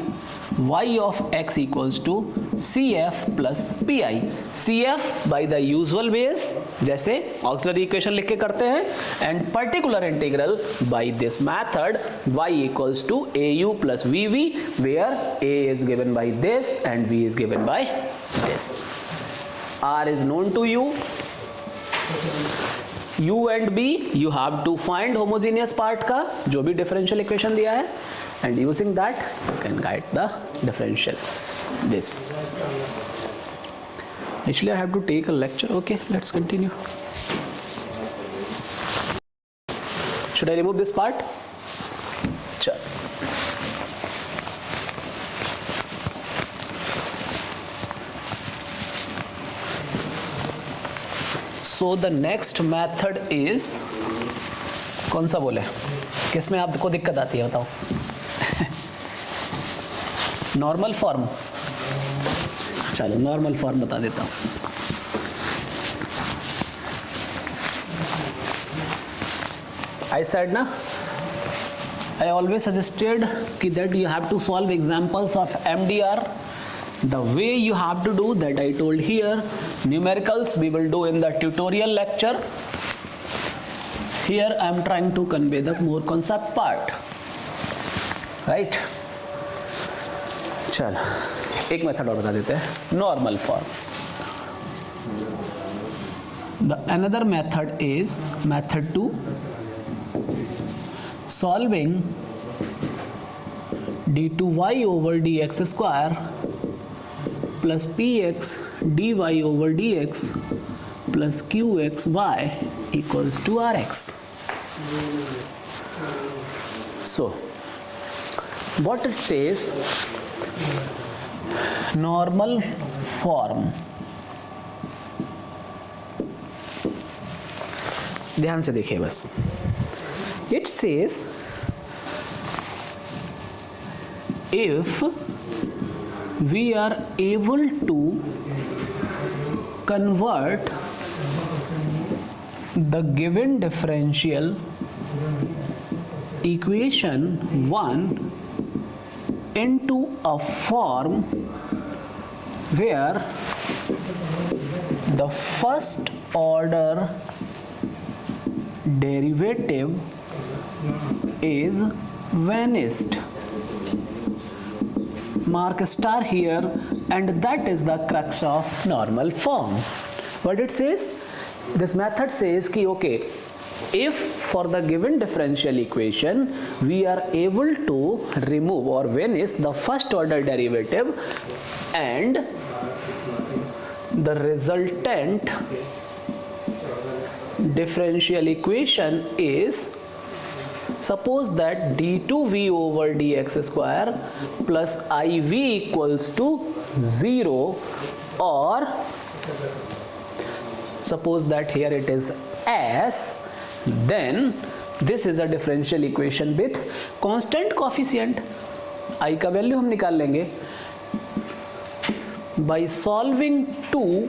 y of x equals to CF plus PI. CF by the usual ways, जैसे auxiliary equation लिख के करते हैं, and particular integral by this method y equals to AU plus VV, where A is given by this and V is given by this. R is known to you. U and B you have to find homogeneous part का जो भी differential equation दिया है, and using that you can get the differential. This. Actually I have to take a lecture. Okay, let's continue. Should I remove this part? Sure. So the next method is, कौन सा बोले, किसमें आपको दिक्कत आती है बताओ? नॉर्मल फॉर्म, चलो नॉर्मल फॉर्म बता देता हूँ. I said ना, I always suggested कि that you have to solve examples of MDR. The way you have to do that I told here. Numericals we will do in the tutorial lecture. Here I am trying to convey the more concept part, right? चल एक method और बता देते हैं, normal form. The another method is method 2, solving d2y over dx square plus px dy over dx plus qxy equals to rx. So what it says, normal form. ध्यान से देखिए बस. It says if we are able to convert the given differential equation 1 into a form where the first order derivative is vanished. Mark star here, and that is the crux of normal form. What it says? This method says कि okay, if for the given differential equation we are able to remove or vanish the first order derivative, and the resultant differential equation is, suppose that d2v over dx square plus iv equals to 0, or suppose that here it is s, then this is a differential equation with constant coefficient. I का value हम निकाल लेंगे. By solving 2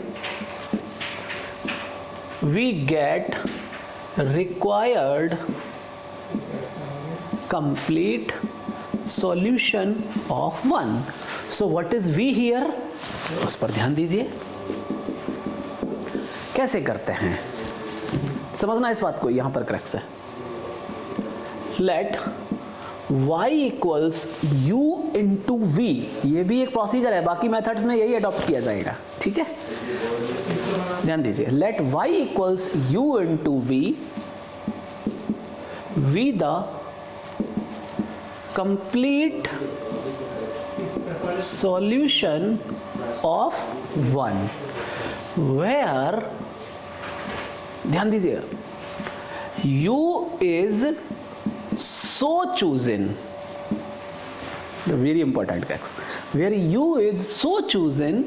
we get required complete solution of 1. So what is V here? उस पर ध्यान दीजिए कैसे करते हैं, समझना इस बात को, यहां पर क्रक्स है. Let y equals u into v, ये भी एक प्रोसीजर है, बाकी मेथड्स में यही अडॉप्ट किया जाएगा, ठीक है. ध्यान दीजिए, let y equals u into v, v the complete solution of 1, where ध्यान दीजिए u is so chosen, very important guys, where u is so chosen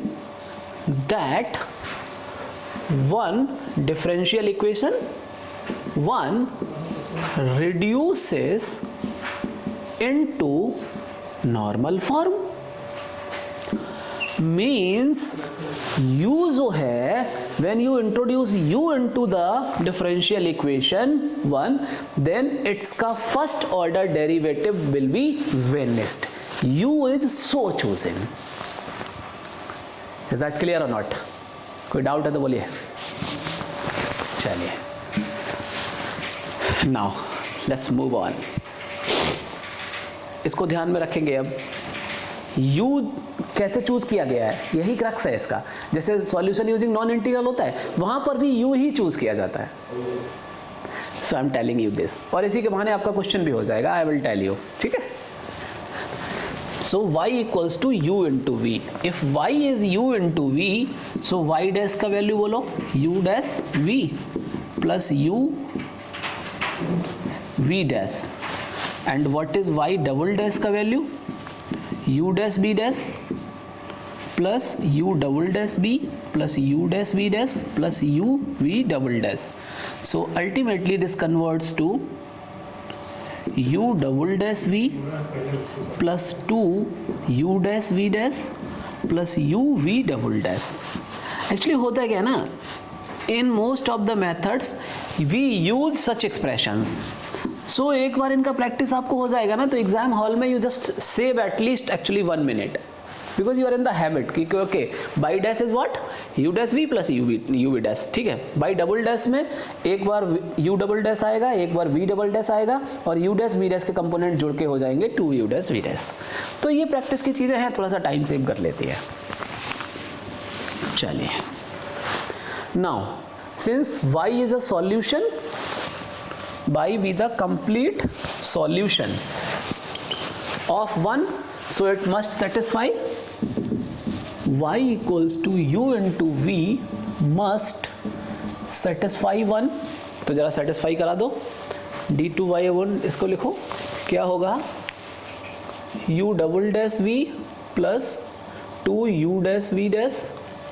that one differential equation 1 reduces into normal form. Means u जो है, when you introduce u into the differential equation 1, then its का first order derivative will be vanished. u is so chosen. Is that clear or not? कोई doubt है तो बोलिए. चलिए, now let's move on. इसको ध्यान में रखेंगे. अब u कैसे चूज किया गया है, यही क्रक्स है इसका. जैसे सॉल्यूशन यूजिंग नॉन इंटीग्रल होता है, वहां पर भी u ही चूज किया जाता है. So I am telling you this, और इसी के बहाने आपका क्वेश्चन भी हो जाएगा. आई विल टेल यू, ठीक है. So y equals to u into v. If y is u into v, so y dash का वैल्यू बोलो u dash v plus u v dash. And what is y double dash का वैल्यू? u dash b dash plus u double dash b plus u dash v dash plus u v double dash. So ultimately this converts to u double dash v plus 2 u dash v dash plus u v double dash. Actually होता है क्या ना, in most of the methods we use such expressions. So एक बार इनका practice आपको हो जाएगा ना, तो एग्जाम हॉल में you just save at least actually 1 minute, because you are in the habit कि okay y dash is what, u dash v plus u v dash, ठीक है. बाई डबल डैश में एक बार यू डबल डैश आएगा, एक बार we double dash आएगा, और you dash v dash के कंपोनेंट जुड़ के हो जाएंगे 2 यू डैश वी डैश. तो ये प्रैक्टिस की चीज़ें हैं, थोड़ा सा टाइम सेव कर लेती है. चलिए, now since y is a solution, by with the complete solution of 1, so it must satisfy y equals to u into v must satisfy 1. तो जरा satisfy करा दो. d2y1 इसको लिखो, क्या होगा? u double dash v plus 2 u dash v dash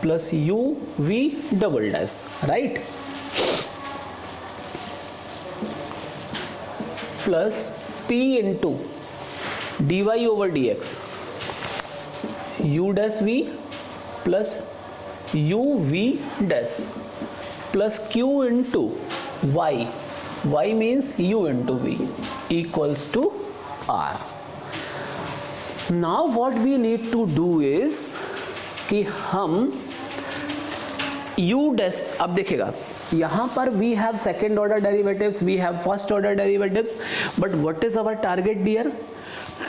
plus u v double dash, right, plus p into dy over dx u dash v plus u v dash plus q into y means u into v equals to r. Now what we need to do is कि हम u dash, अब देखिएगा यहाँ पर we have second order derivatives, we have first order derivatives, but what is our target dear?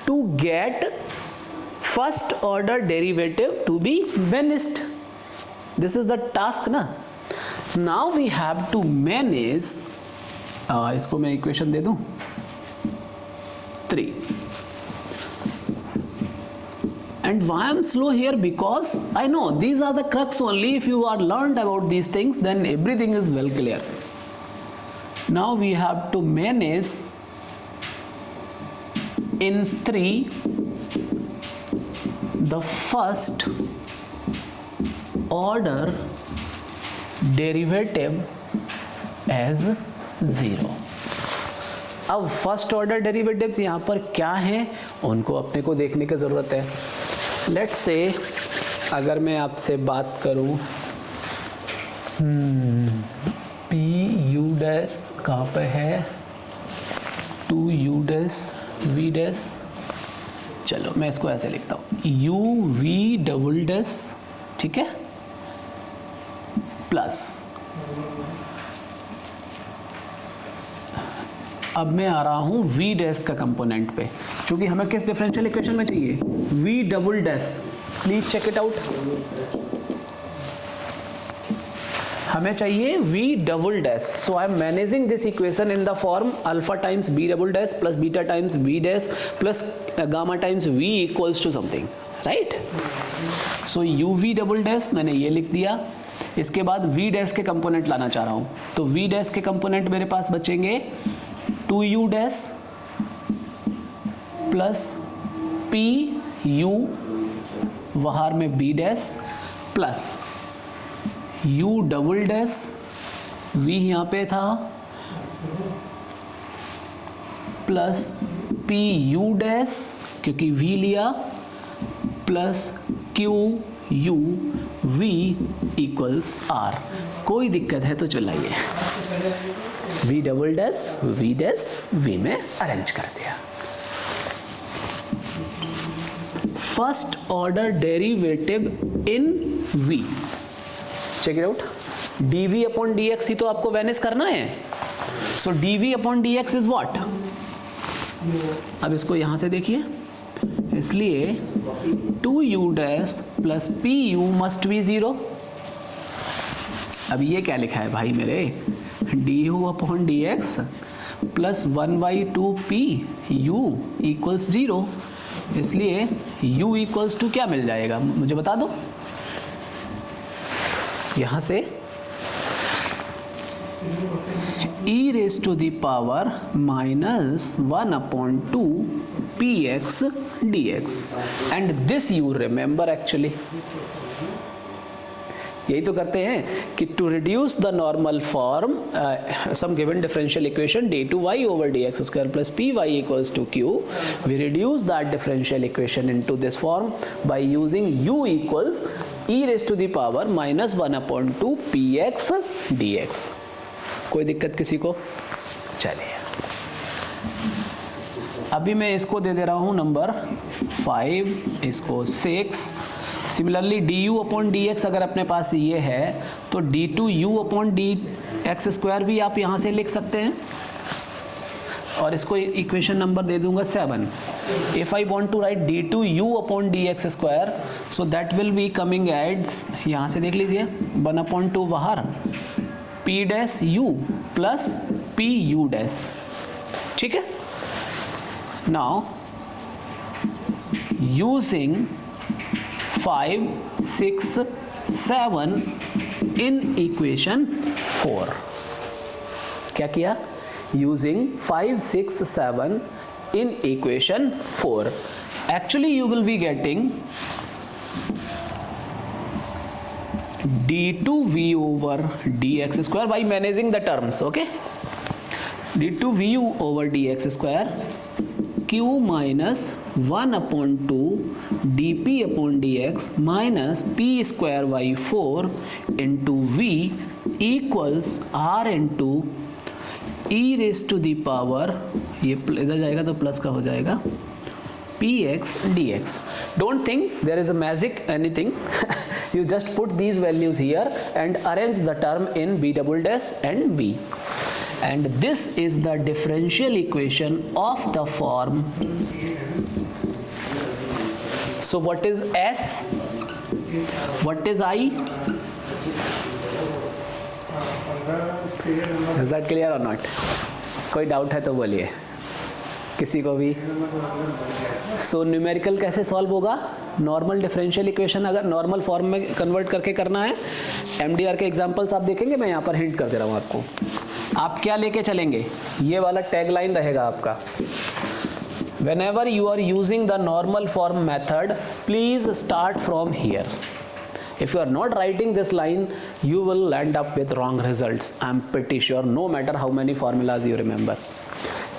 To get first order derivative to be vanished. This is the task ना. Now we have to manage, इसको मैं equation दे दूं 3. And why I'm slow here? Because I know these are the crux only. If you are learned about these things, then everything is well clear. Now we have to manage in 3 the first order derivative as 0. अब first order derivatives यहाँ पर क्या हैं, उनको अपने को देखने की ज़रूरत है. लेट्स से अगर मैं आपसे बात करूं पी यू डैश कहाँ पे है, 2 यू डैश वी डैश, चलो मैं इसको ऐसे लिखता हूँ, यू वी डबल डैश, ठीक है, प्लस, अब मैं आ रहा हूँ वी डैश का कंपोनेंट पे, क्योंकि हमें किस डिफरेंशियल इक्वेशन में चाहिए, v double dash, please check it out, हमें चाहिए v double dash, so I am managing this equation in the form alpha times b double dash plus beta times v dash plus gamma times v equals to something, right. So uv double dash मैंने ये लिख दिया, इसके बाद v dash के component लाना चाह रहा हूँ, तो v डैश के कंपोनेंट मेरे पास बचेंगे 2u डैश प्लस pu, बाहर में b dash plus u double dash, v यहाँ पे था, प्लस p u डैश क्योंकि v लिया, plus q u v equals r। कोई दिक्कत है तो चलाइए, v डबल डैश v में अरेंज कर दिया। First order derivative in v, check it out, dv upon dx ही तो आपको वैनिश करना है, so dv upon dx is what, अब इसको यहां से देखिए, इसलिए 2u dash plus pu must be 0। अब ये क्या लिखा है भाई मेरे, du upon dx plus 1/2 pu equals 0, इसलिए u इक्वल्स टू क्या मिल जाएगा मुझे बता दो, यहां से e raise to the power minus 1/2 px dx, and this you remember actually, यही तो करते हैं कि to reduce the normal form some given differential equation d2y over dx square plus py equals to q, we reduce that differential equation into this form by using u equals e raised to the power minus 1/2 px dx। कोई दिक्कत किसी को, चलिए अभी मैं इसको दे रहा हूँ नंबर 5, इसको 6। सिमिलरली du अपॉन dx अगर अपने पास ये है तो d2u अपॉन dx स्क्वायर भी आप यहाँ से लिख सकते हैं, और इसको इक्वेशन नंबर दे दूंगा 7। If I want to write d2u upon dx square, so that will be coming as, यहाँ से देख लीजिए 1/2 बाहर, p dash u plus pu dash, ठीक है। नाउ यूजिंग 5, 6, 7 इन इक्वेशन 4, क्या किया, using 5, 6, 7 in equation 4, actually you will be getting d2v over dx square by managing the terms, okay, d2vu over dx square q minus 1/2 dp upon dx minus p square by 4 into v equals r into e raised to the power, ये इधर जाएगा तो plus का हो जाएगा, px dx। Don't think there is a magic anything you just put these values here and arrange the term in b double dash and v, and this is the differential equation of the form, so what is s, what is I, is that clear or not? कोई doubt है तो बोलिए किसी को भी। So numerical कैसे solve होगा, normal differential equation अगर नॉर्मल फॉर्म में कन्वर्ट करके करना है, एमडीआर के एग्जांपल्स आप देखेंगे, मैं यहाँ पर हिंट कर दे रहा हूँ आपको। आप क्या लेके चलेंगे, ये वाला टैग लाइन रहेगा आपका, whenever you are using the normal form method, please start from here. If you are not writing this line, you will end up with wrong results, I am pretty sure, no matter how many formulas you remember.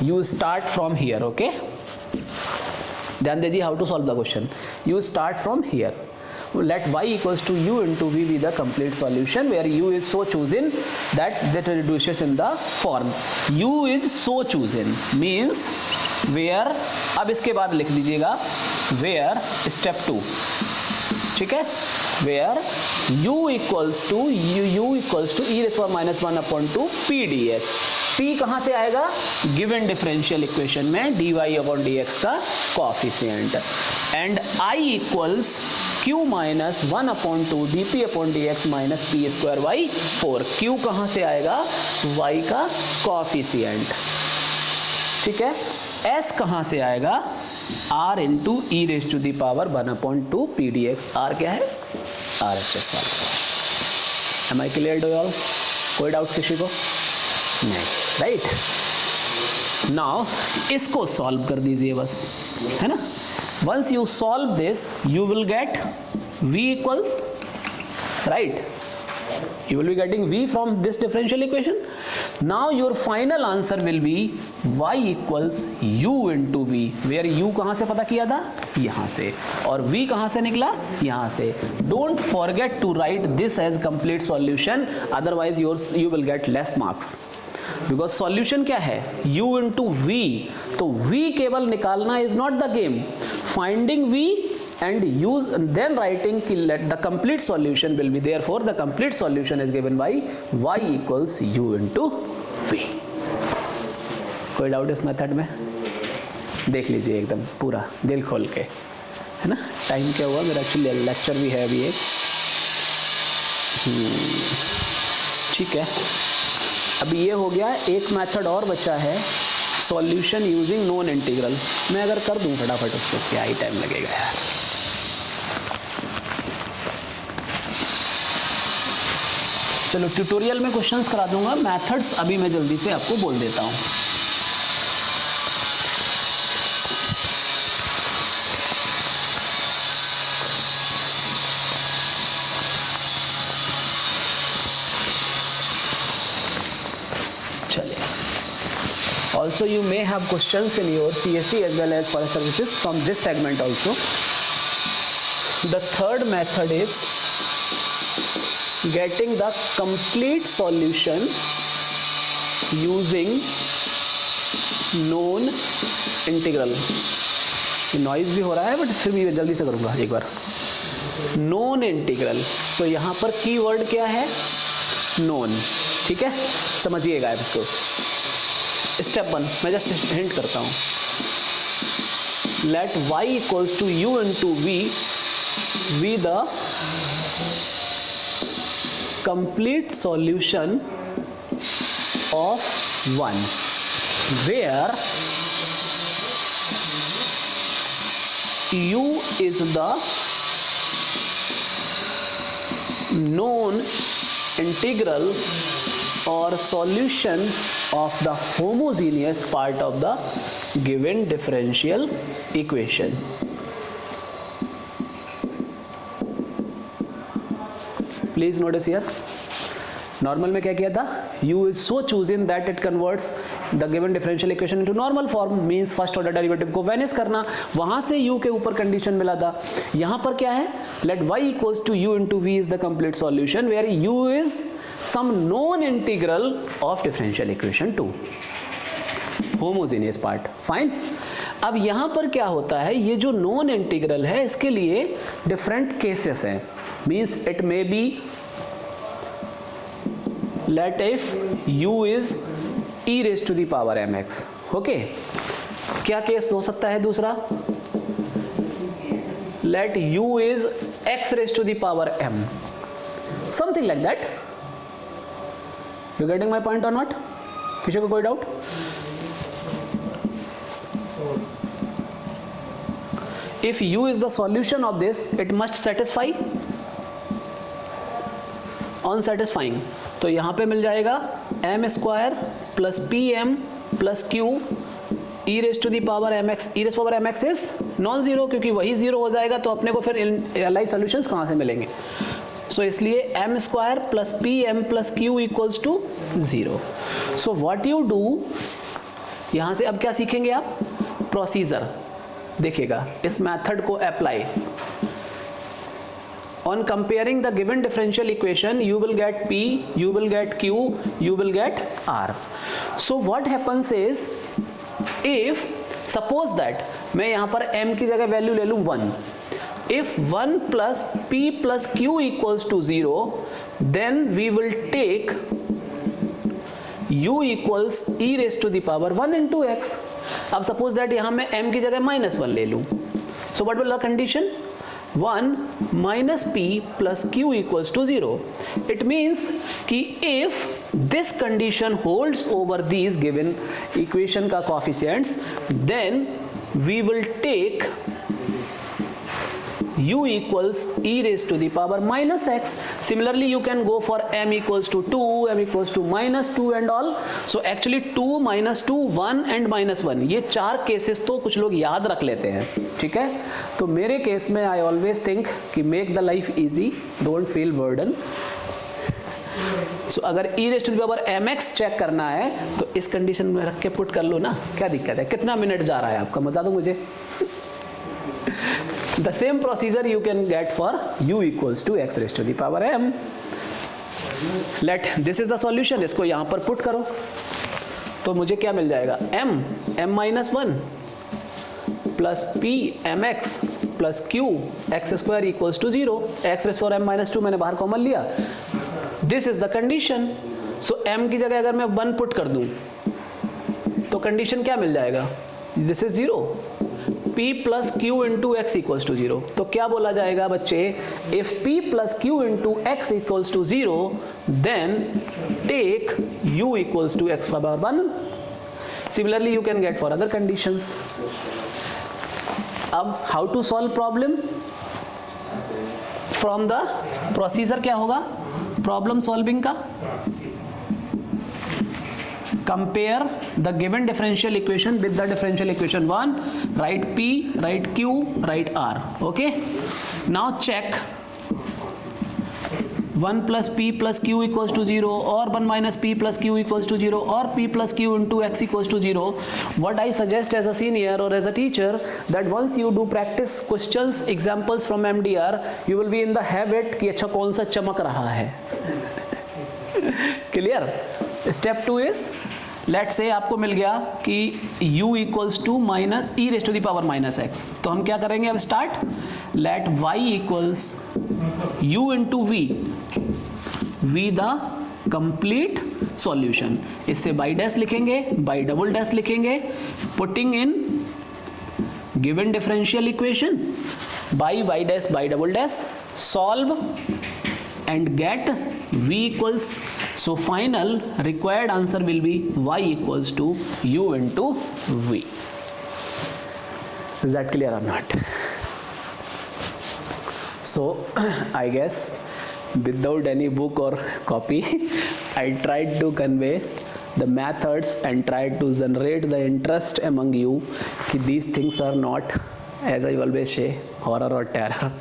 You start from here, okay? ध्यान दीजिए how to solve the question. You start from here. Let y equals to u into v be the complete solution, where u is so chosen that reduces in the form. U is so chosen means where, अब इसके बाद लिख दीजिएगा where step 2, ठीक है, where u equals to e raise power minus 1 upon 2 p d x. P कहाँ से आएगा? गिवन डिफरेंशियल इक्वेशन में dy अपॉन dx का coefficient, and i equals q minus 1 upon 2 dp upon dx minus p square by 4। q कहाँ से आएगा? y का coefficient, ठीक है। s कहाँ से आएगा? r into e raise to the power 1 upon 2 p d x. r क्या है? RHS वाला। Am I clear to all? कोई डाउट किसी को? नहीं, राइट। नाउ इसको सॉल्व कर दीजिए बस, है ना। Once you solve this you will get v equals, right, you will be getting v from this differential equation. Now your final answer will be y equals u into v, where u कहाँ से पता किया था? यहाँ से, और v कहाँ से निकला? यहाँ से। Don't forget to write this as complete solution, otherwise you will get less marks. Because solution क्या है? u into v, तो v केवल निकालना is not the game. Finding v and use then writing let the complete solution will be, therefore the complete solution is given by y equals u into v. कोई doubt इस method में? देख लीजिए एकदम पूरा दिल खोल के, है ना। टाइम क्या हुआ मेरा? एक्चुअली लेक्चर भी है अभी एक, ठीक है। अभी ये हो गया, एक मेथड और बचा है, सॉल्यूशन यूजिंग नॉन इंटीग्रल। मैं अगर कर दूं फटाफट उसको, क्या ही टाइम लगेगा यार। चलो ट्यूटोरियल में क्वेश्चंस करा दूंगा, मेथड्स अभी मैं जल्दी से आपको बोल देता हूं। चलिए, also you may have questions in your CSE as well as for services from this segment also. The third method is getting the complete solution using known integral. ये नॉइज भी हो रहा है बट फिर भी जल्दी से करूँगा एक बार। नॉन इंटीग्रल, सो यहाँ पर कीवर्ड क्या है? नॉन, ठीक है, समझिएगा आप इसको। स्टेप 1 मैं जस्ट हिंट करता हूँ। Let y equals to u into v be the complete solution of 1, where u is the known integral or solution of the homogeneous part of the given differential equation. Please notice here, normal में क्या किया था? u is so chosen that it converts the given differential equation into normal form, means first order derivative को vanish करना, वहां से u के ऊपर कंडीशन मिला था। यहां पर क्या है? let y equals to u into v is the complete solution where u is some known integral of differential equation 2, homogeneous part, fine। अब यहां पर क्या होता है? ये जो नॉन इंटीग्रल है इसके लिए डिफरेंट केसेस हैं, means it may be let if u is e raised to the power mx, okay. क्या केस हो सकता है दूसरा? let u is x raised to the power m, something like that. You getting my point or not? किसी को कोई doubt? If u is the solution of this, it must satisfy unsatisfying, तो यहाँ पे मिल जाएगा m square plus p m plus q e raise to the power m x. E raise power m x is non zero, क्योंकि वही zero हो जाएगा तो अपने को फिर एल सॉल्यूशंस कहाँ से मिलेंगे? सो इसलिए m square plus p m plus q equals to zero. So what you do, यहाँ से अब क्या सीखेंगे आप? प्रोसीजर देखिएगा, इस मेथड को apply. On comparing the given differential equation, you will get P, you will get Q, you will get R. So what happens is, if suppose that मैं यहाँ पर m की जगह वैल्यू ले लूँ 1. If 1 plus p plus q equals to 0, then we will take u equals e raised to the power 1 into x. अब suppose that यहाँ मैं m की जगह -1 ले लूँ. So what will the condition? 1 minus p plus q equals to 0. It means कि if this condition holds over these given equation का coefficients, then we will take u equals e raised to the power minus x. Similarly, you can go for m equals to 2, m equals to minus 2 and all. So actually 2, minus 2, 1 and minus 1, ये 4 cases तो कुछ लोग याद रख लेते हैं, ठीक है. तो मेरे केस में आई ऑलवेज थिंक कि make the life easy, don't feel burden. So अगर e raised to the power mx check करना है तो इस कंडीशन में रख के पुट कर लो ना, क्या दिक्कत है. कितना मिनट जा रहा है आपका बता दो मुझे. The same procedure you can get for u equals to x raised to the power m. Let this is the solution. इसको यहाँ पर पुट करो तो मुझे क्या मिल जाएगा. m minus 1 plus p mx plus q x square equals to 0. x raised to m minus 2 मैंने बाहर कॉमन लिया. This is the condition. So m की जगह अगर मैं 1 पुट कर दूं तो कंडीशन क्या मिल जाएगा. This is 0. p plus q into x equals to 0. तो क्या बोला जाएगा बच्चे. If p plus q into x equals to 0, then take u equals to x power 1. Similarly, you can get for other conditions. अब how to solve problem? From the procedure क्या होगा problem solving का. Compare the given differential equation with the differential equation 1. Write p, write q, write r. Okay. Now check 1 plus p plus q equals to 0, or 1 minus p plus q equals to 0, or p plus q into x equals to 0. What I suggest as a senior or as a teacher, that once you do practice questions, examples from MDR, you will be in the habit कि अच्छा कौन सा चमक रहा है. Clear? Step 2 is, late से आपको मिल गया कि u equals to minus e raise to the power minus x. तो हम क्या करेंगे अब start. Let y equals u into v the complete solution. इससे बाई डैश लिखेंगे, बाई डबल डैश लिखेंगे, putting in given differential equation y dash y double dash, solve and get v equals. So final required answer will be y equals to u into v. Is that clear or not? So I guess without any book or copy I tried to convey the methods and tried to generate the interest among you कि these things are not, as I always say, horror or terror.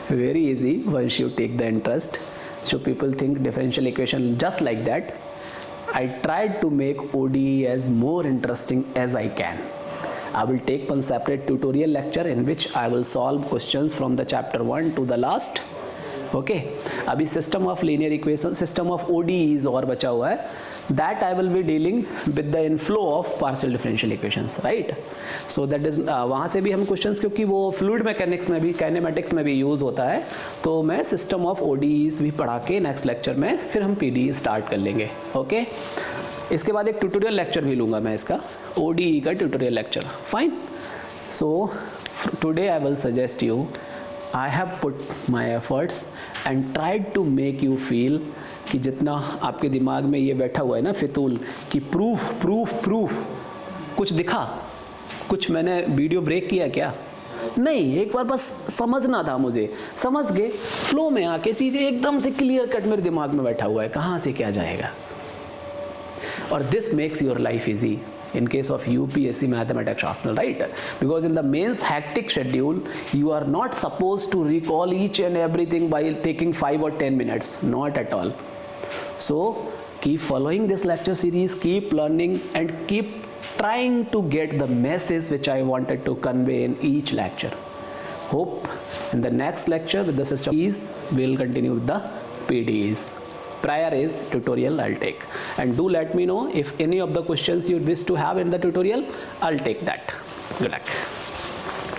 Very easy once you take the interest. So people think differential equation just like that. I tried to make ODE as more interesting as I can. I will take one separate tutorial lecture in which I will solve questions from the chapter 1 to the last. Okay. अभी system of linear equation, system of ODEs और बचा हुआ है. That I will be dealing with the inflow of partial differential equations, right? So that is वहाँ से भी हम questions, क्योंकि वो fluid mechanics में भी kinematics में भी use होता है, तो मैं system of ODEs भी पढ़ा के next lecture में फिर हम PDE start कर लेंगे. Okay? इसके बाद एक tutorial lecture भी लूँगा मैं इसका, ODE का tutorial lecture. Fine? So today I will suggest you, I have put my efforts and tried to make you feel कि जितना आपके दिमाग में ये बैठा हुआ है ना फितूल कि प्रूफ प्रूफ प्रूफ, कुछ दिखा, कुछ मैंने वीडियो ब्रेक किया क्या, नहीं, एक बार बस समझना था मुझे, समझ गए, फ्लो में आके चीज़ें एकदम से क्लियर कट मेरे दिमाग में बैठा हुआ है कहाँ से क्या जाएगा. और this makes your life easy in case of UPSC mathematics optional, right? Because in the mains hectic schedule, you are not supposed to recall each and everything by taking 5 or 10 minutes, not at all. So keep following this lecture series, keep learning and keep trying to get the message which I wanted to convey in each lecture. Hope in the next lecture with the system is we'll continue with the PDEs. Prior is tutorial I'll take, and do let me know if any of the questions you wish to have in the tutorial, I'll take that. Good luck.